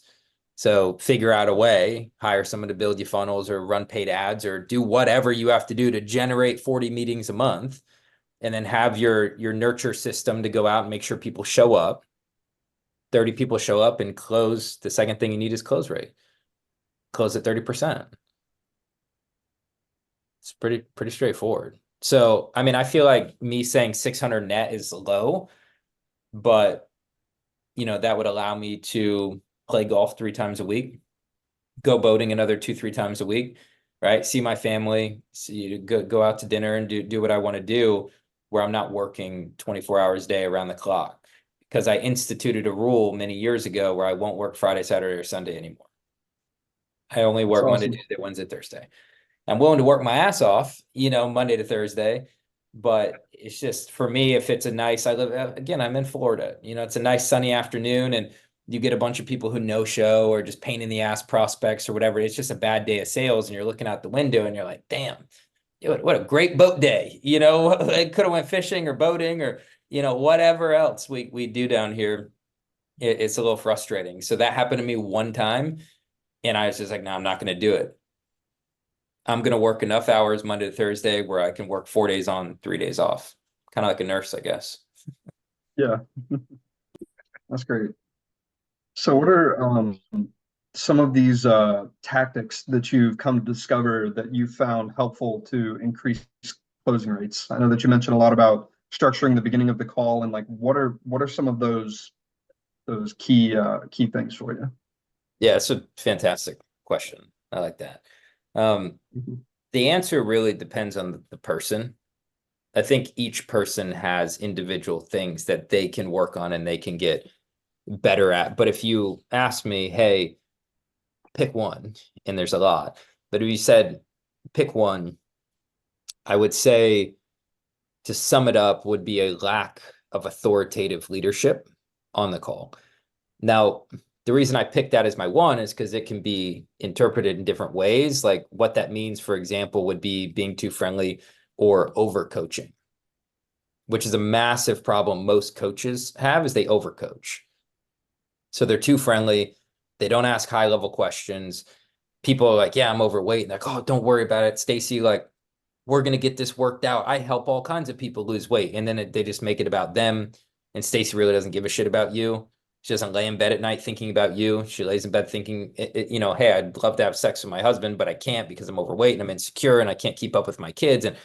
So figure out a way, hire someone to build you funnels or run paid ads or do whatever you have to do to generate 40 meetings a month. And then have your nurture system to go out and make sure people show up. 30 people show up and close. The second thing you need is close rate. Close at 30%. It's pretty straightforward. So, I mean, I feel like me saying 600 net is low, but that would allow me to play golf 3 times a week, go boating another 2, 3 times a week, right? See my family, go out to dinner and do what I want to do where I'm not working 24 hours a day around the clock because I instituted a rule many years ago where I won't work Friday, Saturday, or Sunday anymore. I only That's work Monday, awesome. Tuesday, Wednesday, Thursday. I'm willing to work my ass off, Monday to Thursday, but it's just for me, if it's I'm in Florida, it's a nice sunny afternoon and you get a bunch of people who no show or just pain in the ass prospects or whatever. It's just a bad day of sales and you're looking out the window and you're like, damn, what a great boat day. I could have went fishing or boating or, whatever else we do down here. It's a little frustrating. So that happened to me one time and I was just like, no, I'm not going to do it. I'm going to work enough hours Monday to Thursday where I can work 4 days on, 3 days off. Kind of like a nurse, I guess. Yeah, that's great. So what are some of these tactics that you've come to discover that you found helpful to increase closing rates? I know that you mentioned a lot about structuring the beginning of the call and like what are some of those key things for you? Yeah, it's a fantastic question. I like that. Mhm. The answer really depends on the person. I think each person has individual things that they can work on and they can get better at. But if you ask me, hey, pick one, and there's a lot, but if you said pick one, I would say to sum it up would be a lack of authoritative leadership on the call. Now, the reason I picked that as my one is because it can be interpreted in different ways. Like what that means, for example, would be being too friendly or over coaching. which is a massive problem most coaches have, is they overcoach. So they're too friendly. They don't ask high level questions. People are like, yeah, I'm overweight. And they're like, oh, don't worry about it, Stacy. Like, we're going to get this worked out. I help all kinds of people lose weight. And then they just make it about them. And Stacy really doesn't give a shit about you. She doesn't lay in bed at night thinking about you. She lays in bed thinking, hey, I'd love to have sex with my husband, but I can't because I'm overweight and I'm insecure and I can't keep up with my kids. And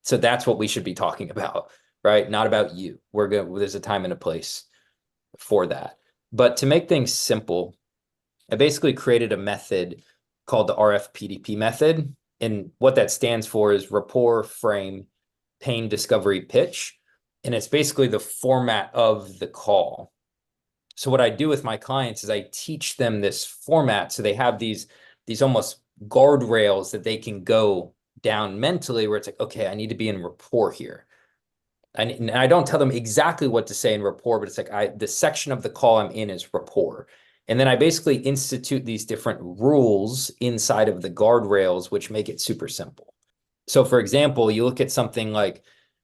so that's what we should be talking about, right? Not about you. There's a time and a place for that. But to make things simple, I basically created a method called the RFPDP method. And what that stands for is rapport, frame, pain, discovery, pitch. And it's basically the format of the call. So what I do with my clients is I teach them this format. So they have these almost guardrails that they can go down mentally where it's like, okay, I need to be in rapport here. And I don't tell them exactly what to say in rapport, but it's like the section of the call I'm in is rapport. And then I basically institute these different rules inside of the guardrails, which make it super simple. So for example, you look at something like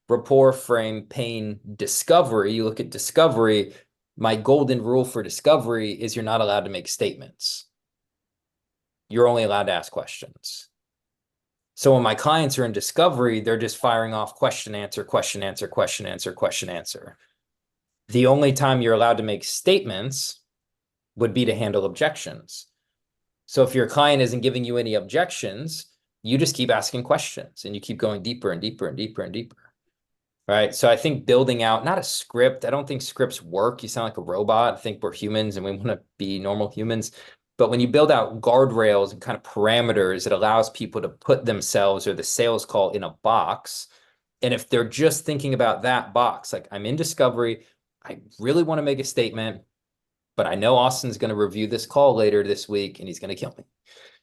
rapport, frame, pain, discovery. You look at discovery. My golden rule for discovery is you're not allowed to make statements. You're only allowed to ask questions. So when my clients are in discovery, they're just firing off question, answer, question, answer, question, answer, question, answer. The only time you're allowed to make statements would be to handle objections. So if your client isn't giving you any objections, you just keep asking questions and you keep going deeper and deeper and deeper and deeper. Right. So I think building out, not a script. I don't think scripts work. You sound like a robot. I think we're humans and we want to be normal humans. But when you build out guardrails and kind of parameters, it allows people to put themselves or the sales call in a box. And if they're just thinking about that box, like I'm in discovery, I really want to make a statement, but I know Austin's going to review this call later this week and he's going to kill me.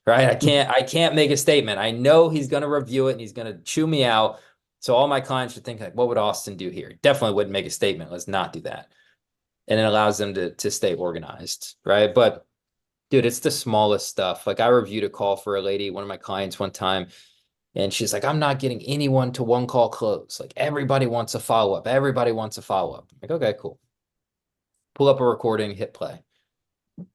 Right. I can't make a statement. I know he's going to review it and he's going to chew me out. So all my clients should think like, what would Austin do here? Definitely wouldn't make a statement. Let's not do that. And it allows them to stay organized. Right. But dude, it's the smallest stuff. Like I reviewed a call for a lady, one of my clients one time, and she's like, I'm not getting anyone to one call close. Like everybody wants a follow-up. Everybody wants a follow-up. I'm like, okay, cool. Pull up a recording, hit play.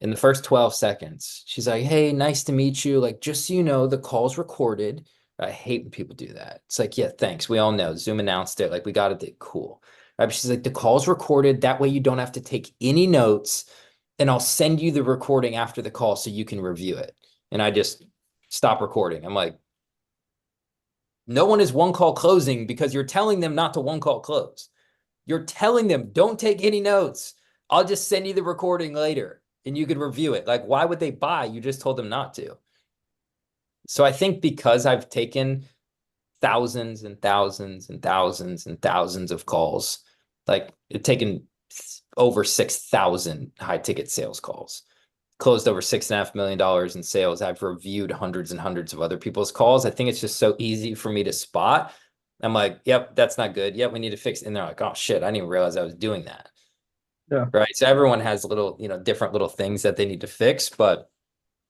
In the first 12 seconds, she's like, hey, nice to meet you. Like, just so you know, the call's recorded. I hate when people do that. It's like, yeah, thanks. We all know Zoom announced it. Like we got it. Cool. Right? But she's like, the call's recorded. That way you don't have to take any notes. And I'll send you the recording after the call so you can review it. And I just stop recording. I'm like, no one is one call closing because you're telling them not to one call close. You're telling them don't take any notes. I'll just send you the recording later and you can review it. Like, why would they buy? You just told them not to. So I think because I've taken thousands and thousands and thousands and thousands of calls, like it's taken over 6,000 high ticket sales calls, closed over $6.5 million in sales. I've reviewed hundreds and hundreds of other people's calls. I think it's just so easy for me to spot. I'm like, yep, that's not good. Yep, we need to fix it. And they're like, oh shit, I didn't even realize I was doing that. Yeah. Right. So everyone has little, different little things that they need to fix, but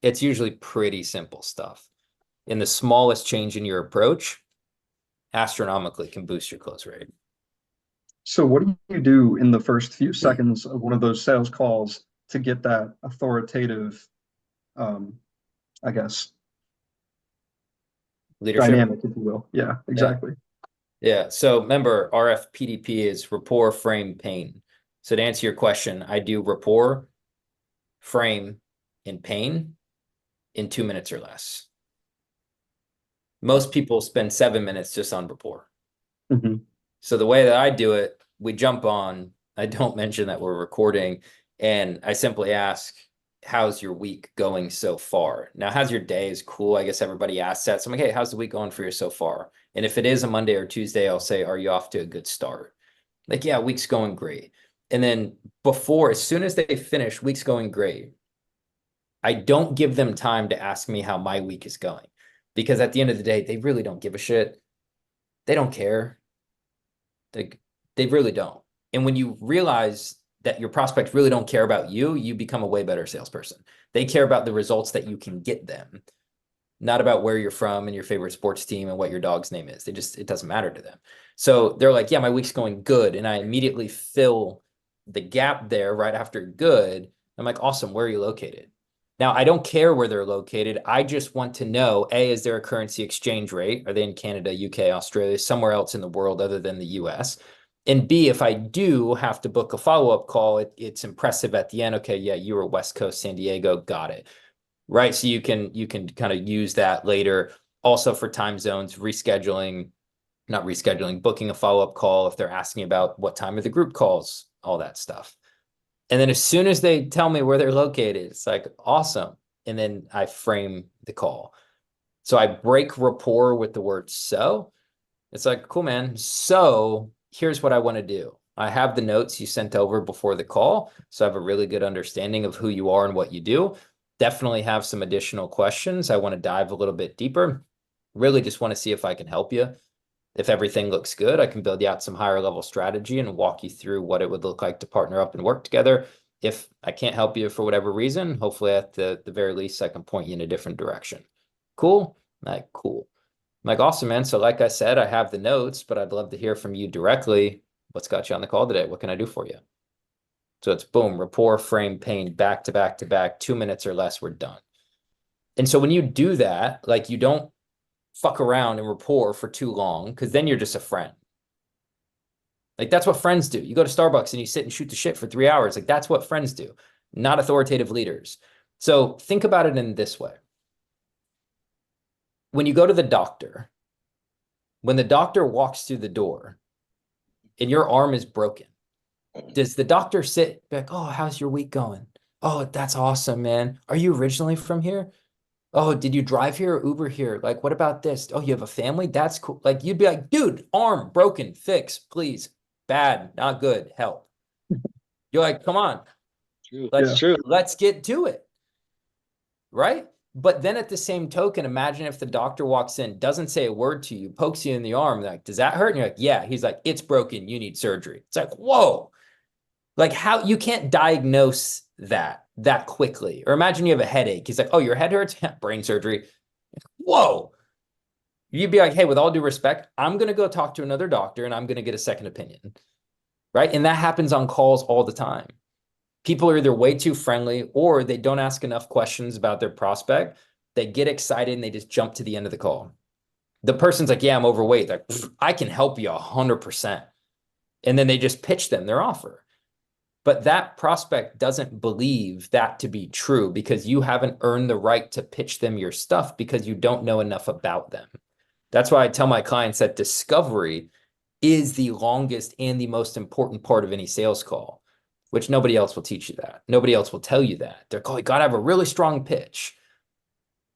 it's usually pretty simple stuff. And the smallest change in your approach astronomically can boost your close rate. So what do you do in the first few seconds of one of those sales calls to get that authoritative, I guess, Leadership dynamic, if you will? Yeah, exactly. Yeah. So remember, RFPDP is rapport, frame, pain. So to answer your question, I do rapport, frame, and pain in 2 minutes or less. Most people spend 7 minutes just on rapport. Mm-hmm. So the way that I do it, we jump on, I don't mention that we're recording, and I simply ask, how's your week going so far? Now, how's your day is cool. I guess everybody asks that. So I'm like, hey, how's the week going for you so far? And if it is a Monday or Tuesday, I'll say, are you off to a good start? Like, yeah, week's going great. And then as soon as they finish, week's going great, I don't give them time to ask me how my week is going. Because at the end of the day, they really don't give a shit. They don't care. They really don't. And when you realize that your prospects really don't care about you, you become a way better salesperson. They care about the results that you can get them, not about where you're from and your favorite sports team and what your dog's name is. It doesn't matter to them. So they're like, yeah, my week's going good. And I immediately fill the gap there right after good. I'm like, awesome. Where are you located? Now, I don't care where they're located. I just want to know, A, is there a currency exchange rate? Are they in Canada, UK, Australia, somewhere else in the world other than the US? And B, if I do have to book a follow-up call, it's impressive at the end. Okay, yeah, you were West Coast, San Diego, got it. Right. So you can kind of use that later. Also for time zones, not rescheduling, booking a follow-up call if they're asking about what time are the group calls, all that stuff. And then as soon as they tell me where they're located, it's like, awesome. And then I frame the call. So I break rapport with the word so. It's like, cool, man. So here's what I want to do. I have the notes you sent over before the call. So I have a really good understanding of who you are and what you do. Definitely have some additional questions. I want to dive a little bit deeper. Really just want to see if I can help you. If everything looks good, I can build you out some higher level strategy and walk you through what it would look like to partner up and work together. If I can't help you for whatever reason, hopefully at the very least, I can point you in a different direction. Cool? Like, cool. I'm like, awesome, man. So like I said, I have the notes, but I'd love to hear from you directly. What's got you on the call today? What can I do for you? So it's boom, rapport, frame, pain, back to back to back, 2 minutes or less, we're done. And so when you do that, like you don't fuck around and rapport for too long, because then you're just a friend. Like that's what friends do. You go to Starbucks and you sit and shoot the shit for 3 hours. Like that's what friends do, not authoritative leaders. So think about it in this way. When you go to the doctor, when the doctor walks through the door and your arm is broken, does the doctor sit like, oh, how's your week going? Oh, that's awesome, man. Are you originally from here? Oh, did you drive here or Uber here? Like, what about this? Oh, you have a family? That's cool. Like, you'd be like, dude, arm broken, fix, please. Bad, not good, help. You're like, come on. True. Like, That's true. let's get to it. Right? But then at the same token, imagine if the doctor walks in, doesn't say a word to you, pokes you in the arm, like, does that hurt? And you're like, yeah. He's like, it's broken. You need surgery. It's like, whoa. Like how you can't diagnose that quickly. Or imagine you have a headache. He's like, oh, your head hurts? Brain surgery. Whoa. You'd be like, hey, with all due respect, I'm going to go talk to another doctor and I'm going to get a second opinion. Right? And that happens on calls all the time. People are either way too friendly or they don't ask enough questions about their prospect. They get excited and they just jump to the end of the call. The person's like, yeah, I'm overweight. Like, I can help you 100%. And then they just pitch them their offer. But that prospect doesn't believe that to be true because you haven't earned the right to pitch them your stuff because you don't know enough about them. That's why I tell my clients that discovery is the longest and the most important part of any sales call, which nobody else will teach you that. Nobody else will tell you that. They're like, oh, you got to have a really strong pitch.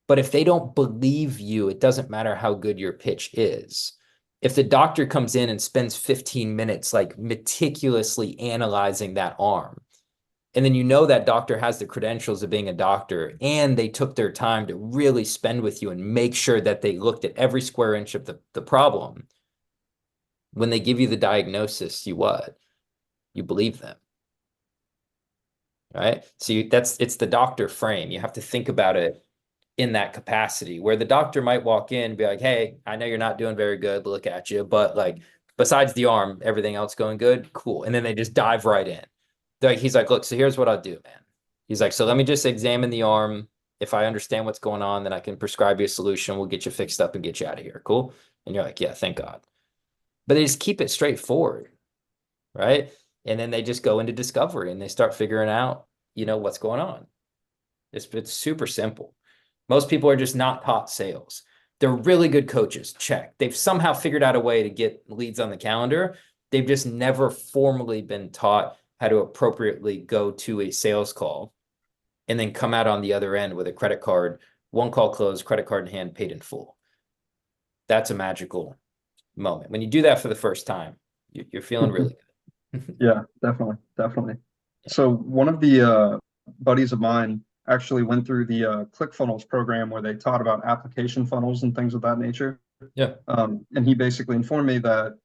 But if they don't believe you, it doesn't matter how good your pitch is. If the doctor comes in and spends 15 minutes like meticulously analyzing that arm, and then you know that doctor has the credentials of being a doctor and they took their time to really spend with you and make sure that they looked at every square inch of the problem, when they give you the diagnosis, you believe them. Right? So it's the doctor frame. You have to think about it in that capacity where the doctor might walk in and be like, hey, I know you're not doing very good, look at you, but like besides the arm, everything else going good, cool. And then they just dive right in. He's like, look, so here's what I'll do, man. He's like, so let me just examine the arm. If I understand what's going on, then I can prescribe you a solution. We'll get you fixed up and get you out of here. Cool. And you're like, yeah, thank God. But they just keep it straightforward. Right. And then they just go into discovery and they start figuring out, what's going on. It's super simple. Most people are just not taught sales. They're really good coaches. Check. They've somehow figured out a way to get leads on the calendar. They've just never formally been taught how to appropriately go to a sales call and then come out on the other end with a credit card, one call closed, credit card in hand, paid in full. That's a magical moment. When you do that for the first time, you're feeling really good. Yeah, definitely. Yeah. So one of the buddies of mine actually went through the ClickFunnels program where they taught about application funnels and things of that nature. Yeah. And he basically informed me that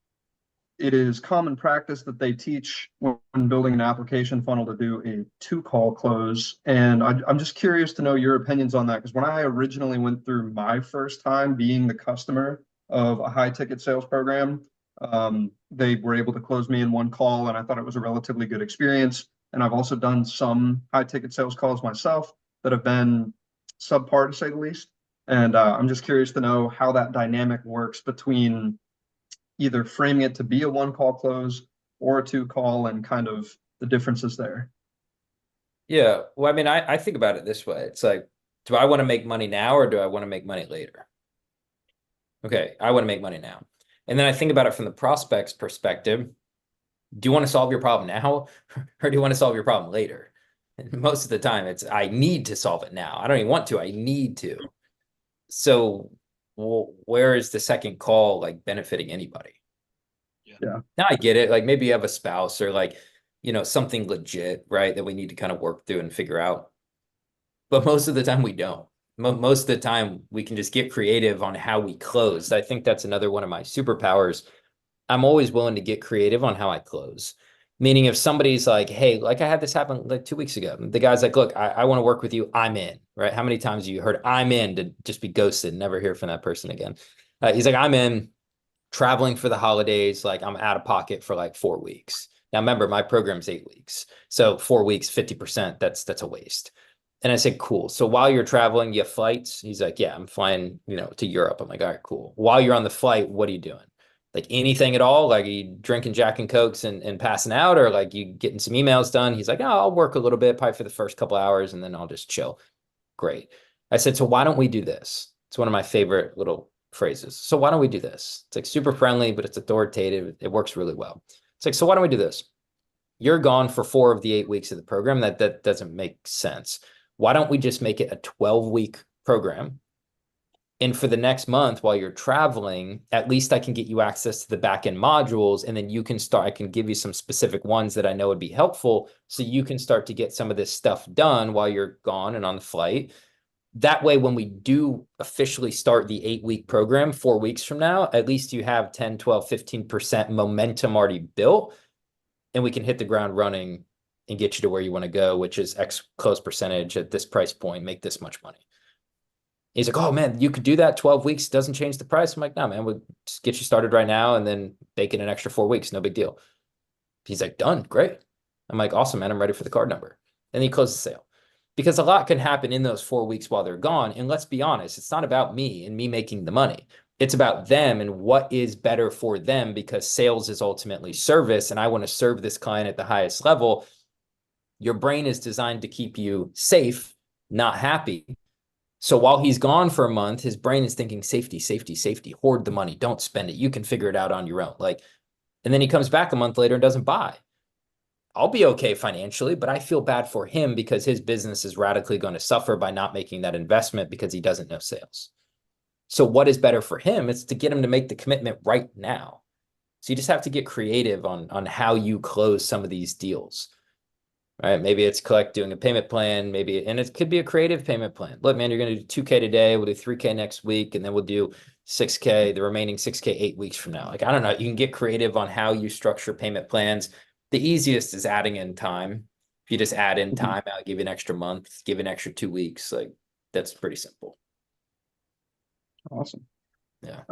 it is common practice that they teach when building an application funnel to do a two-call close. And I'm just curious to know your opinions on that, because when I originally went through my first time being the customer of a high ticket sales program, they were able to close me in one call, and I thought it was a relatively good experience. And I've also done some high ticket sales calls myself that have been subpar, to say the least. And I'm just curious to know how that dynamic works between either framing it to be a one call close or a two call, and kind of the differences there. Yeah. Well, I mean, I think about it this way. It's like, do I want to make money now or do I want to make money later? Okay, I want to make money now. And then I think about it from the prospect's perspective. Do you want to solve your problem now or do you want to solve your problem later? And most of the time it's, I need to solve it now. I don't even want to, I need to. So well, where is the second call like benefiting anybody? Yeah. Now I get it. Like maybe you have a spouse or like, something legit, right? That we need to kind of work through and figure out. But most of the time we don't. Most of the time we can just get creative on how we close. I think that's another one of my superpowers. I'm always willing to get creative on how I close. Meaning if somebody's like, hey, like I had this happen like 2 weeks ago. The guy's like, look, I want to work with you. I'm in, right? How many times have you heard I'm in to just be ghosted and never hear from that person again? He's like, I'm in, traveling for the holidays. Like I'm out of pocket for like 4 weeks. Now remember, my program's 8 weeks. So 4 weeks, 50%, that's a waste. And I said, cool. So while you're traveling, you have flights? He's like, yeah, I'm flying, to Europe. I'm like, all right, cool. While you're on the flight, what are you doing? Like anything at all? Like are you drinking Jack and Cokes and passing out, or like you getting some emails done? He's like, oh, I'll work a little bit, probably for the first couple hours, and then I'll just chill. Great. I said, so why don't we do this? It's one of my favorite little phrases. So why don't we do this? It's like super friendly, but it's authoritative. It works really well. It's like, so why don't we do this? You're gone for 4 of the 8 weeks of the program. That doesn't make sense. Why don't we just make it a 12-week program? And for the next month while you're traveling, at least I can get you access to the back-end modules, and then you can start, I can give you some specific ones that I know would be helpful so you can start to get some of this stuff done while you're gone and on the flight. That way, when we do officially start the 8-week program 4 weeks from now, at least you have 10, 12, 15% momentum already built, and we can hit the ground running and get you to where you want to go, which is X close percentage at this price point, make this much money. He's like, oh man, you could do that 12 weeks, doesn't change the price. I'm like, no, man, we'll just get you started right now and then bake in an extra 4 weeks, no big deal. He's like, done, great. I'm like, awesome, man, I'm ready for the card number. And he closed the sale. Because a lot can happen in those 4 weeks while they're gone. And let's be honest, it's not about me and me making the money. It's about them and what is better for them, because sales is ultimately service. And I want to serve this client at the highest level. Your brain is designed to keep you safe, not happy. So while he's gone for a month, his brain is thinking safety, safety, safety, hoard the money, don't spend it. You can figure it out on your own. And then he comes back a month later and doesn't buy. I'll be okay financially, but I feel bad for him because his business is radically going to suffer by not making that investment because he doesn't know sales. So what is better for him? It's to get him to make the commitment right now. So you just have to get creative on how you close some of these deals. Right? Maybe it's doing a payment plan, and it could be a creative payment plan. Look, man, you're going to do 2K today. We'll do 3K next week, and then we'll do 6K, the remaining 6K 8 weeks from now. Like, I don't know. You can get creative on how you structure payment plans. The easiest is adding in time. If you just add in time, I'll give you an extra month, give an extra 2 weeks. Like, that's pretty simple. Awesome. Yeah.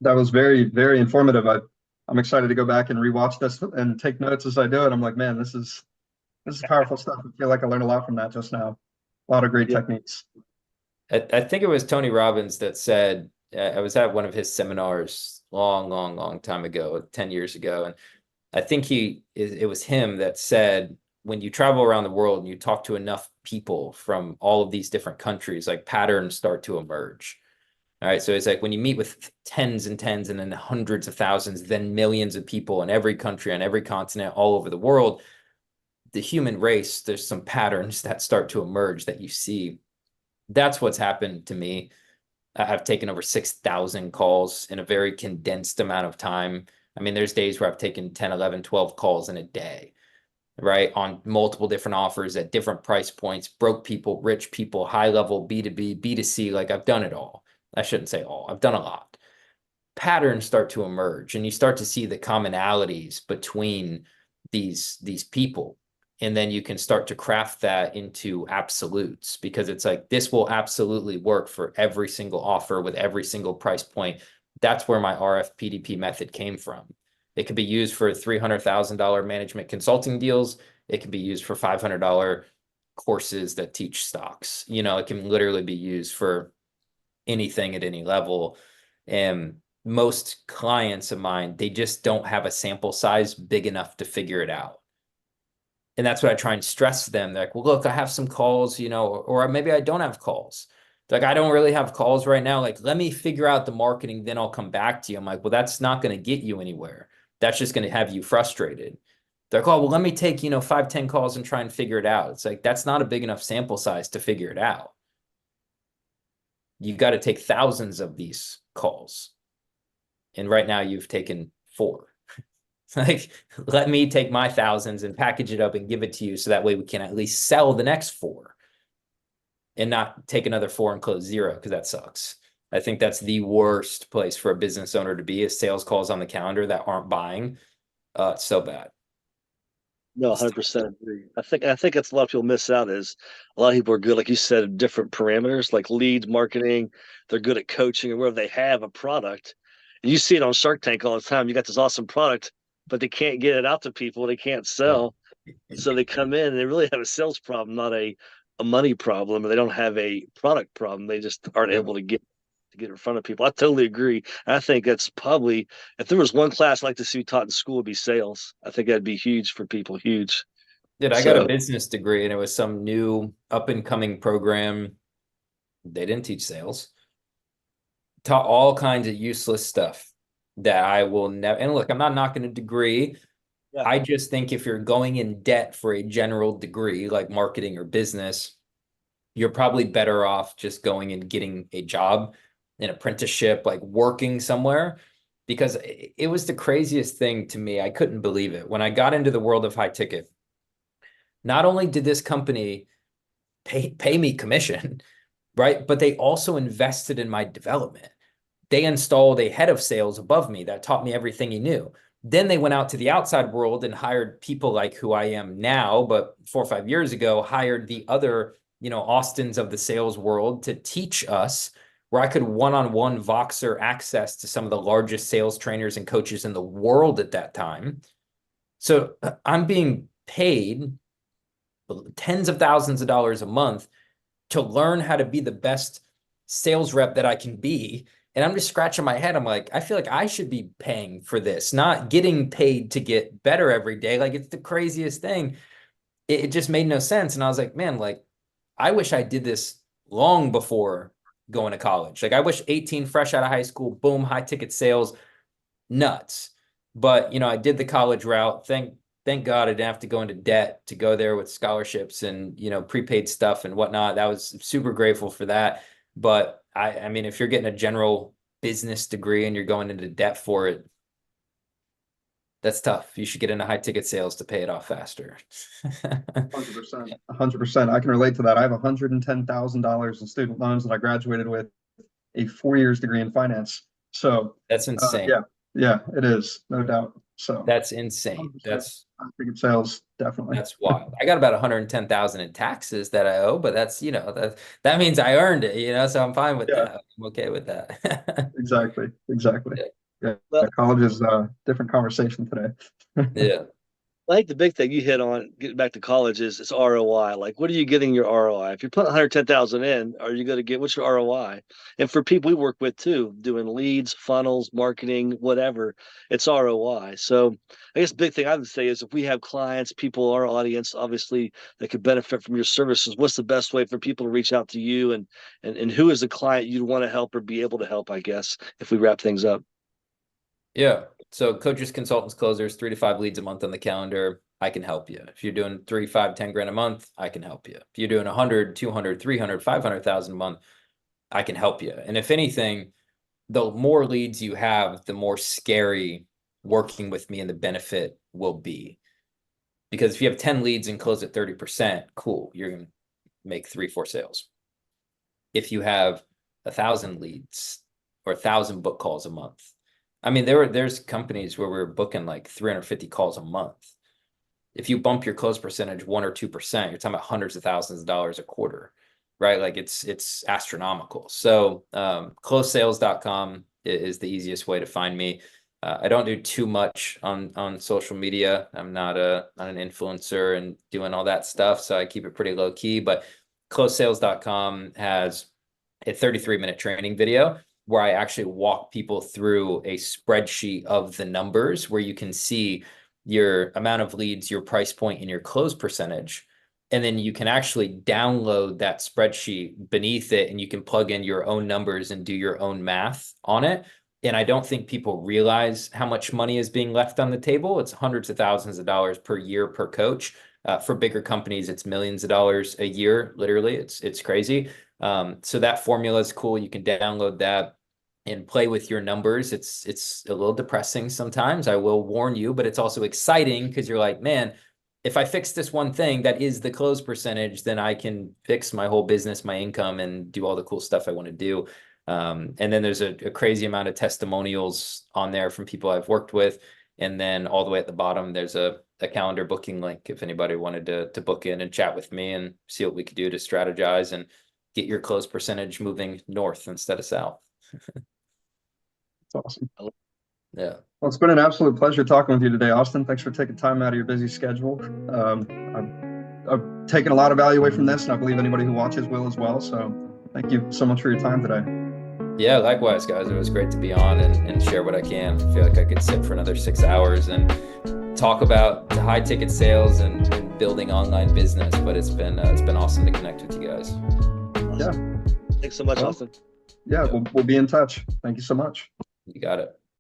That was very, very informative. I'm excited to go back and rewatch this and take notes as I do it. I'm like, man, this is powerful stuff. I feel like I learned a lot from that just now. A lot of great techniques. I think it was Tony Robbins that said, I was at one of his seminars long time ago, 10 years ago. And I think it was him that said, when you travel around the world and you talk to enough people from all of these different countries, like patterns start to emerge. All right. So it's like when you meet with tens and tens and then hundreds of thousands, then millions of people in every country, on every continent, all over the world, the human race, there's some patterns that start to emerge that you see. That's what's happened to me. I've taken over 6,000 calls in a very condensed amount of time. I mean, there's days where I've taken 10, 11, 12 calls in a day, right? On multiple different offers at different price points, broke people, rich people, high level, B2B, B2C. Like I've done it all. I shouldn't say all. I've done a lot. patterns start to emerge, and you start to see the commonalities between these people. And then you can start to craft that into absolutes, because it's like, this will absolutely work for every single offer with every single price point. That's where my RFPDP method came from. It could be used for $300,000 management consulting deals. It can be used for $500 courses that teach stocks. It can literally be used for anything at any level. And most clients of mine, they just don't have a sample size big enough to figure it out. And that's what I try and stress to them. They're like, well, look, I have some calls, or maybe I don't have calls. Like, I don't really have calls right now. Like, let me figure out the marketing, then I'll come back to you. I'm like, well, that's not going to get you anywhere. That's just going to have you frustrated. They're like, oh, well, let me take, 5, 10 calls and try and figure it out. It's like, that's not a big enough sample size to figure it out. You've got to take thousands of these calls. And right now you've taken 4. Like, let me take my thousands and package it up and give it to you, so that way we can at least sell the next 4 and not take another 4 and close 0, because that sucks. I think that's the worst place for a business owner to be, is sales calls on the calendar that aren't buying. It's so bad. No, 100% agree. I think that's a lot of people miss out is a lot of people are good, like you said, at different parameters, like leads, marketing. They're good at coaching, and where they have a product, and you see it on Shark Tank all the time. You got this awesome product, but they can't get it out to people. They can't sell, so they come in and they really have a sales problem, not a money problem, or they don't have a product problem. They just aren't able to get in front of people. I totally agree. I think that's probably, if there was one class I'd like to see taught in school, it'd be sales. I think that'd be huge for people, huge. Dude, I got a So business degree, and it was some new up and coming program. They didn't teach sales. Taught all kinds of useless stuff that I will never. And look, I'm not knocking a degree. yeah, I just think if you're going in debt for a general degree like marketing or business, you're probably better off just going and getting a job, an apprenticeship, like working somewhere. Because it was the craziest thing to me. I couldn't believe it. When I got into the world of high ticket, not only did this company pay me commission, right? But they also invested in my development. They installed a head of sales above me that taught me everything he knew. Then they went out to the outside world and hired people like who I am now, but 4 or 5 years ago, hired the other, Austins of the sales world to teach us, where I could one-on-one Voxer access to some of the largest sales trainers and coaches in the world at that time. So I'm being paid tens of thousands of dollars a month to learn how to be the best sales rep that I can be. And I'm just scratching my head. I'm like, I feel like I should be paying for this, not getting paid to get better every day. Like, it's the craziest thing. It just made no sense. And I was like, man, like, I wish I did this long before going to college. Like, I wish 18, fresh out of high school, boom, high ticket sales, nuts. But, I did the college route. Thank God I didn't have to go into debt to go there with scholarships and, prepaid stuff and whatnot. That was super grateful for that. But I mean, if you're getting a general business degree and you're going into debt for it, that's tough. You should get into high ticket sales to pay it off faster. 100%. 100%. I can relate to that. I have $110,000 in student loans that I graduated with a 4 years degree in finance. So That's insane. yeah, it is, no doubt. So That's insane. 100%. That's I think it sales definitely. That's wild. I got about 110,000 in taxes that I owe, but that's, that means I earned it, so I'm fine with Yeah. that. I'm okay with that. Exactly. Yeah. Yeah. well, College is a different conversation today. Yeah. I think the big thing you hit on, getting back to college, is it's ROI. Like, what are you getting your ROI? If you're putting 110,000 in, are you going to get, what's your ROI? And for people we work with too, doing leads, funnels, marketing, whatever, it's ROI. So I guess the big thing I would say is, if we have clients, people, our audience, obviously, that could benefit from your services, what's the best way for people to reach out to you, and who is the client you'd want to help or be able to help, I guess, if we wrap things up? Yeah. So coaches, consultants, closers, 3 to 5 leads a month on the calendar. I can help you. If you're doing 3, 5, 10 grand a month, I can help you. If you're doing 100, 200, 300, 500,000 a month, I can help you. And if anything, the more leads you have, the more scary working with me and the benefit will be. Because if you have 10 leads and close at 30%, cool, you're going to make 3, 4 sales. If you have 1,000 leads or 1,000 book calls a month, I mean, there's companies where we're booking like 350 calls a month. If you bump your close percentage 1 or 2%, you're talking about hundreds of thousands of dollars a quarter, right? Like it's astronomical. So closesales.com is the easiest way to find me. I don't do too much on social media. I'm not an influencer and doing all that stuff, so I keep it pretty low key. But closesales.com has a 33-minute training video where I actually walk people through a spreadsheet of the numbers where you can see your amount of leads, your price point, and your close percentage. And then you can actually download that spreadsheet beneath it, and you can plug in your own numbers and do your own math on it. And I don't think people realize how much money is being left on the table. It's hundreds of thousands of dollars per year per coach. For bigger companies, it's millions of dollars a year. Literally, it's crazy. So that formula is cool. You can download that and play with your numbers. It's a little depressing sometimes, I will warn you, but it's also exciting because you're like, man, if I fix this one thing that is the close percentage, then I can fix my whole business, my income, and do all the cool stuff I want to do. And then there's a crazy amount of testimonials on there from people I've worked with. And then all the way at the bottom, there's a calendar booking link if anybody wanted to book in and chat with me and see what we could do to strategize and get your close percentage moving north instead of south. That's awesome. Yeah. Well, it's been an absolute pleasure talking with you today, Austin. Thanks for taking time out of your busy schedule. I've taken a lot of value away from this, and I believe anybody who watches will as well. So thank you so much for your time today. Yeah, likewise, guys. It was great to be on and share what I can. I feel like I could sit for another 6 hours and talk about the high ticket sales and building online business, but it's been awesome to connect with you guys. Awesome. Yeah. Thanks so much, Austin. Yeah, we'll be in touch. Thank you so much. You got it.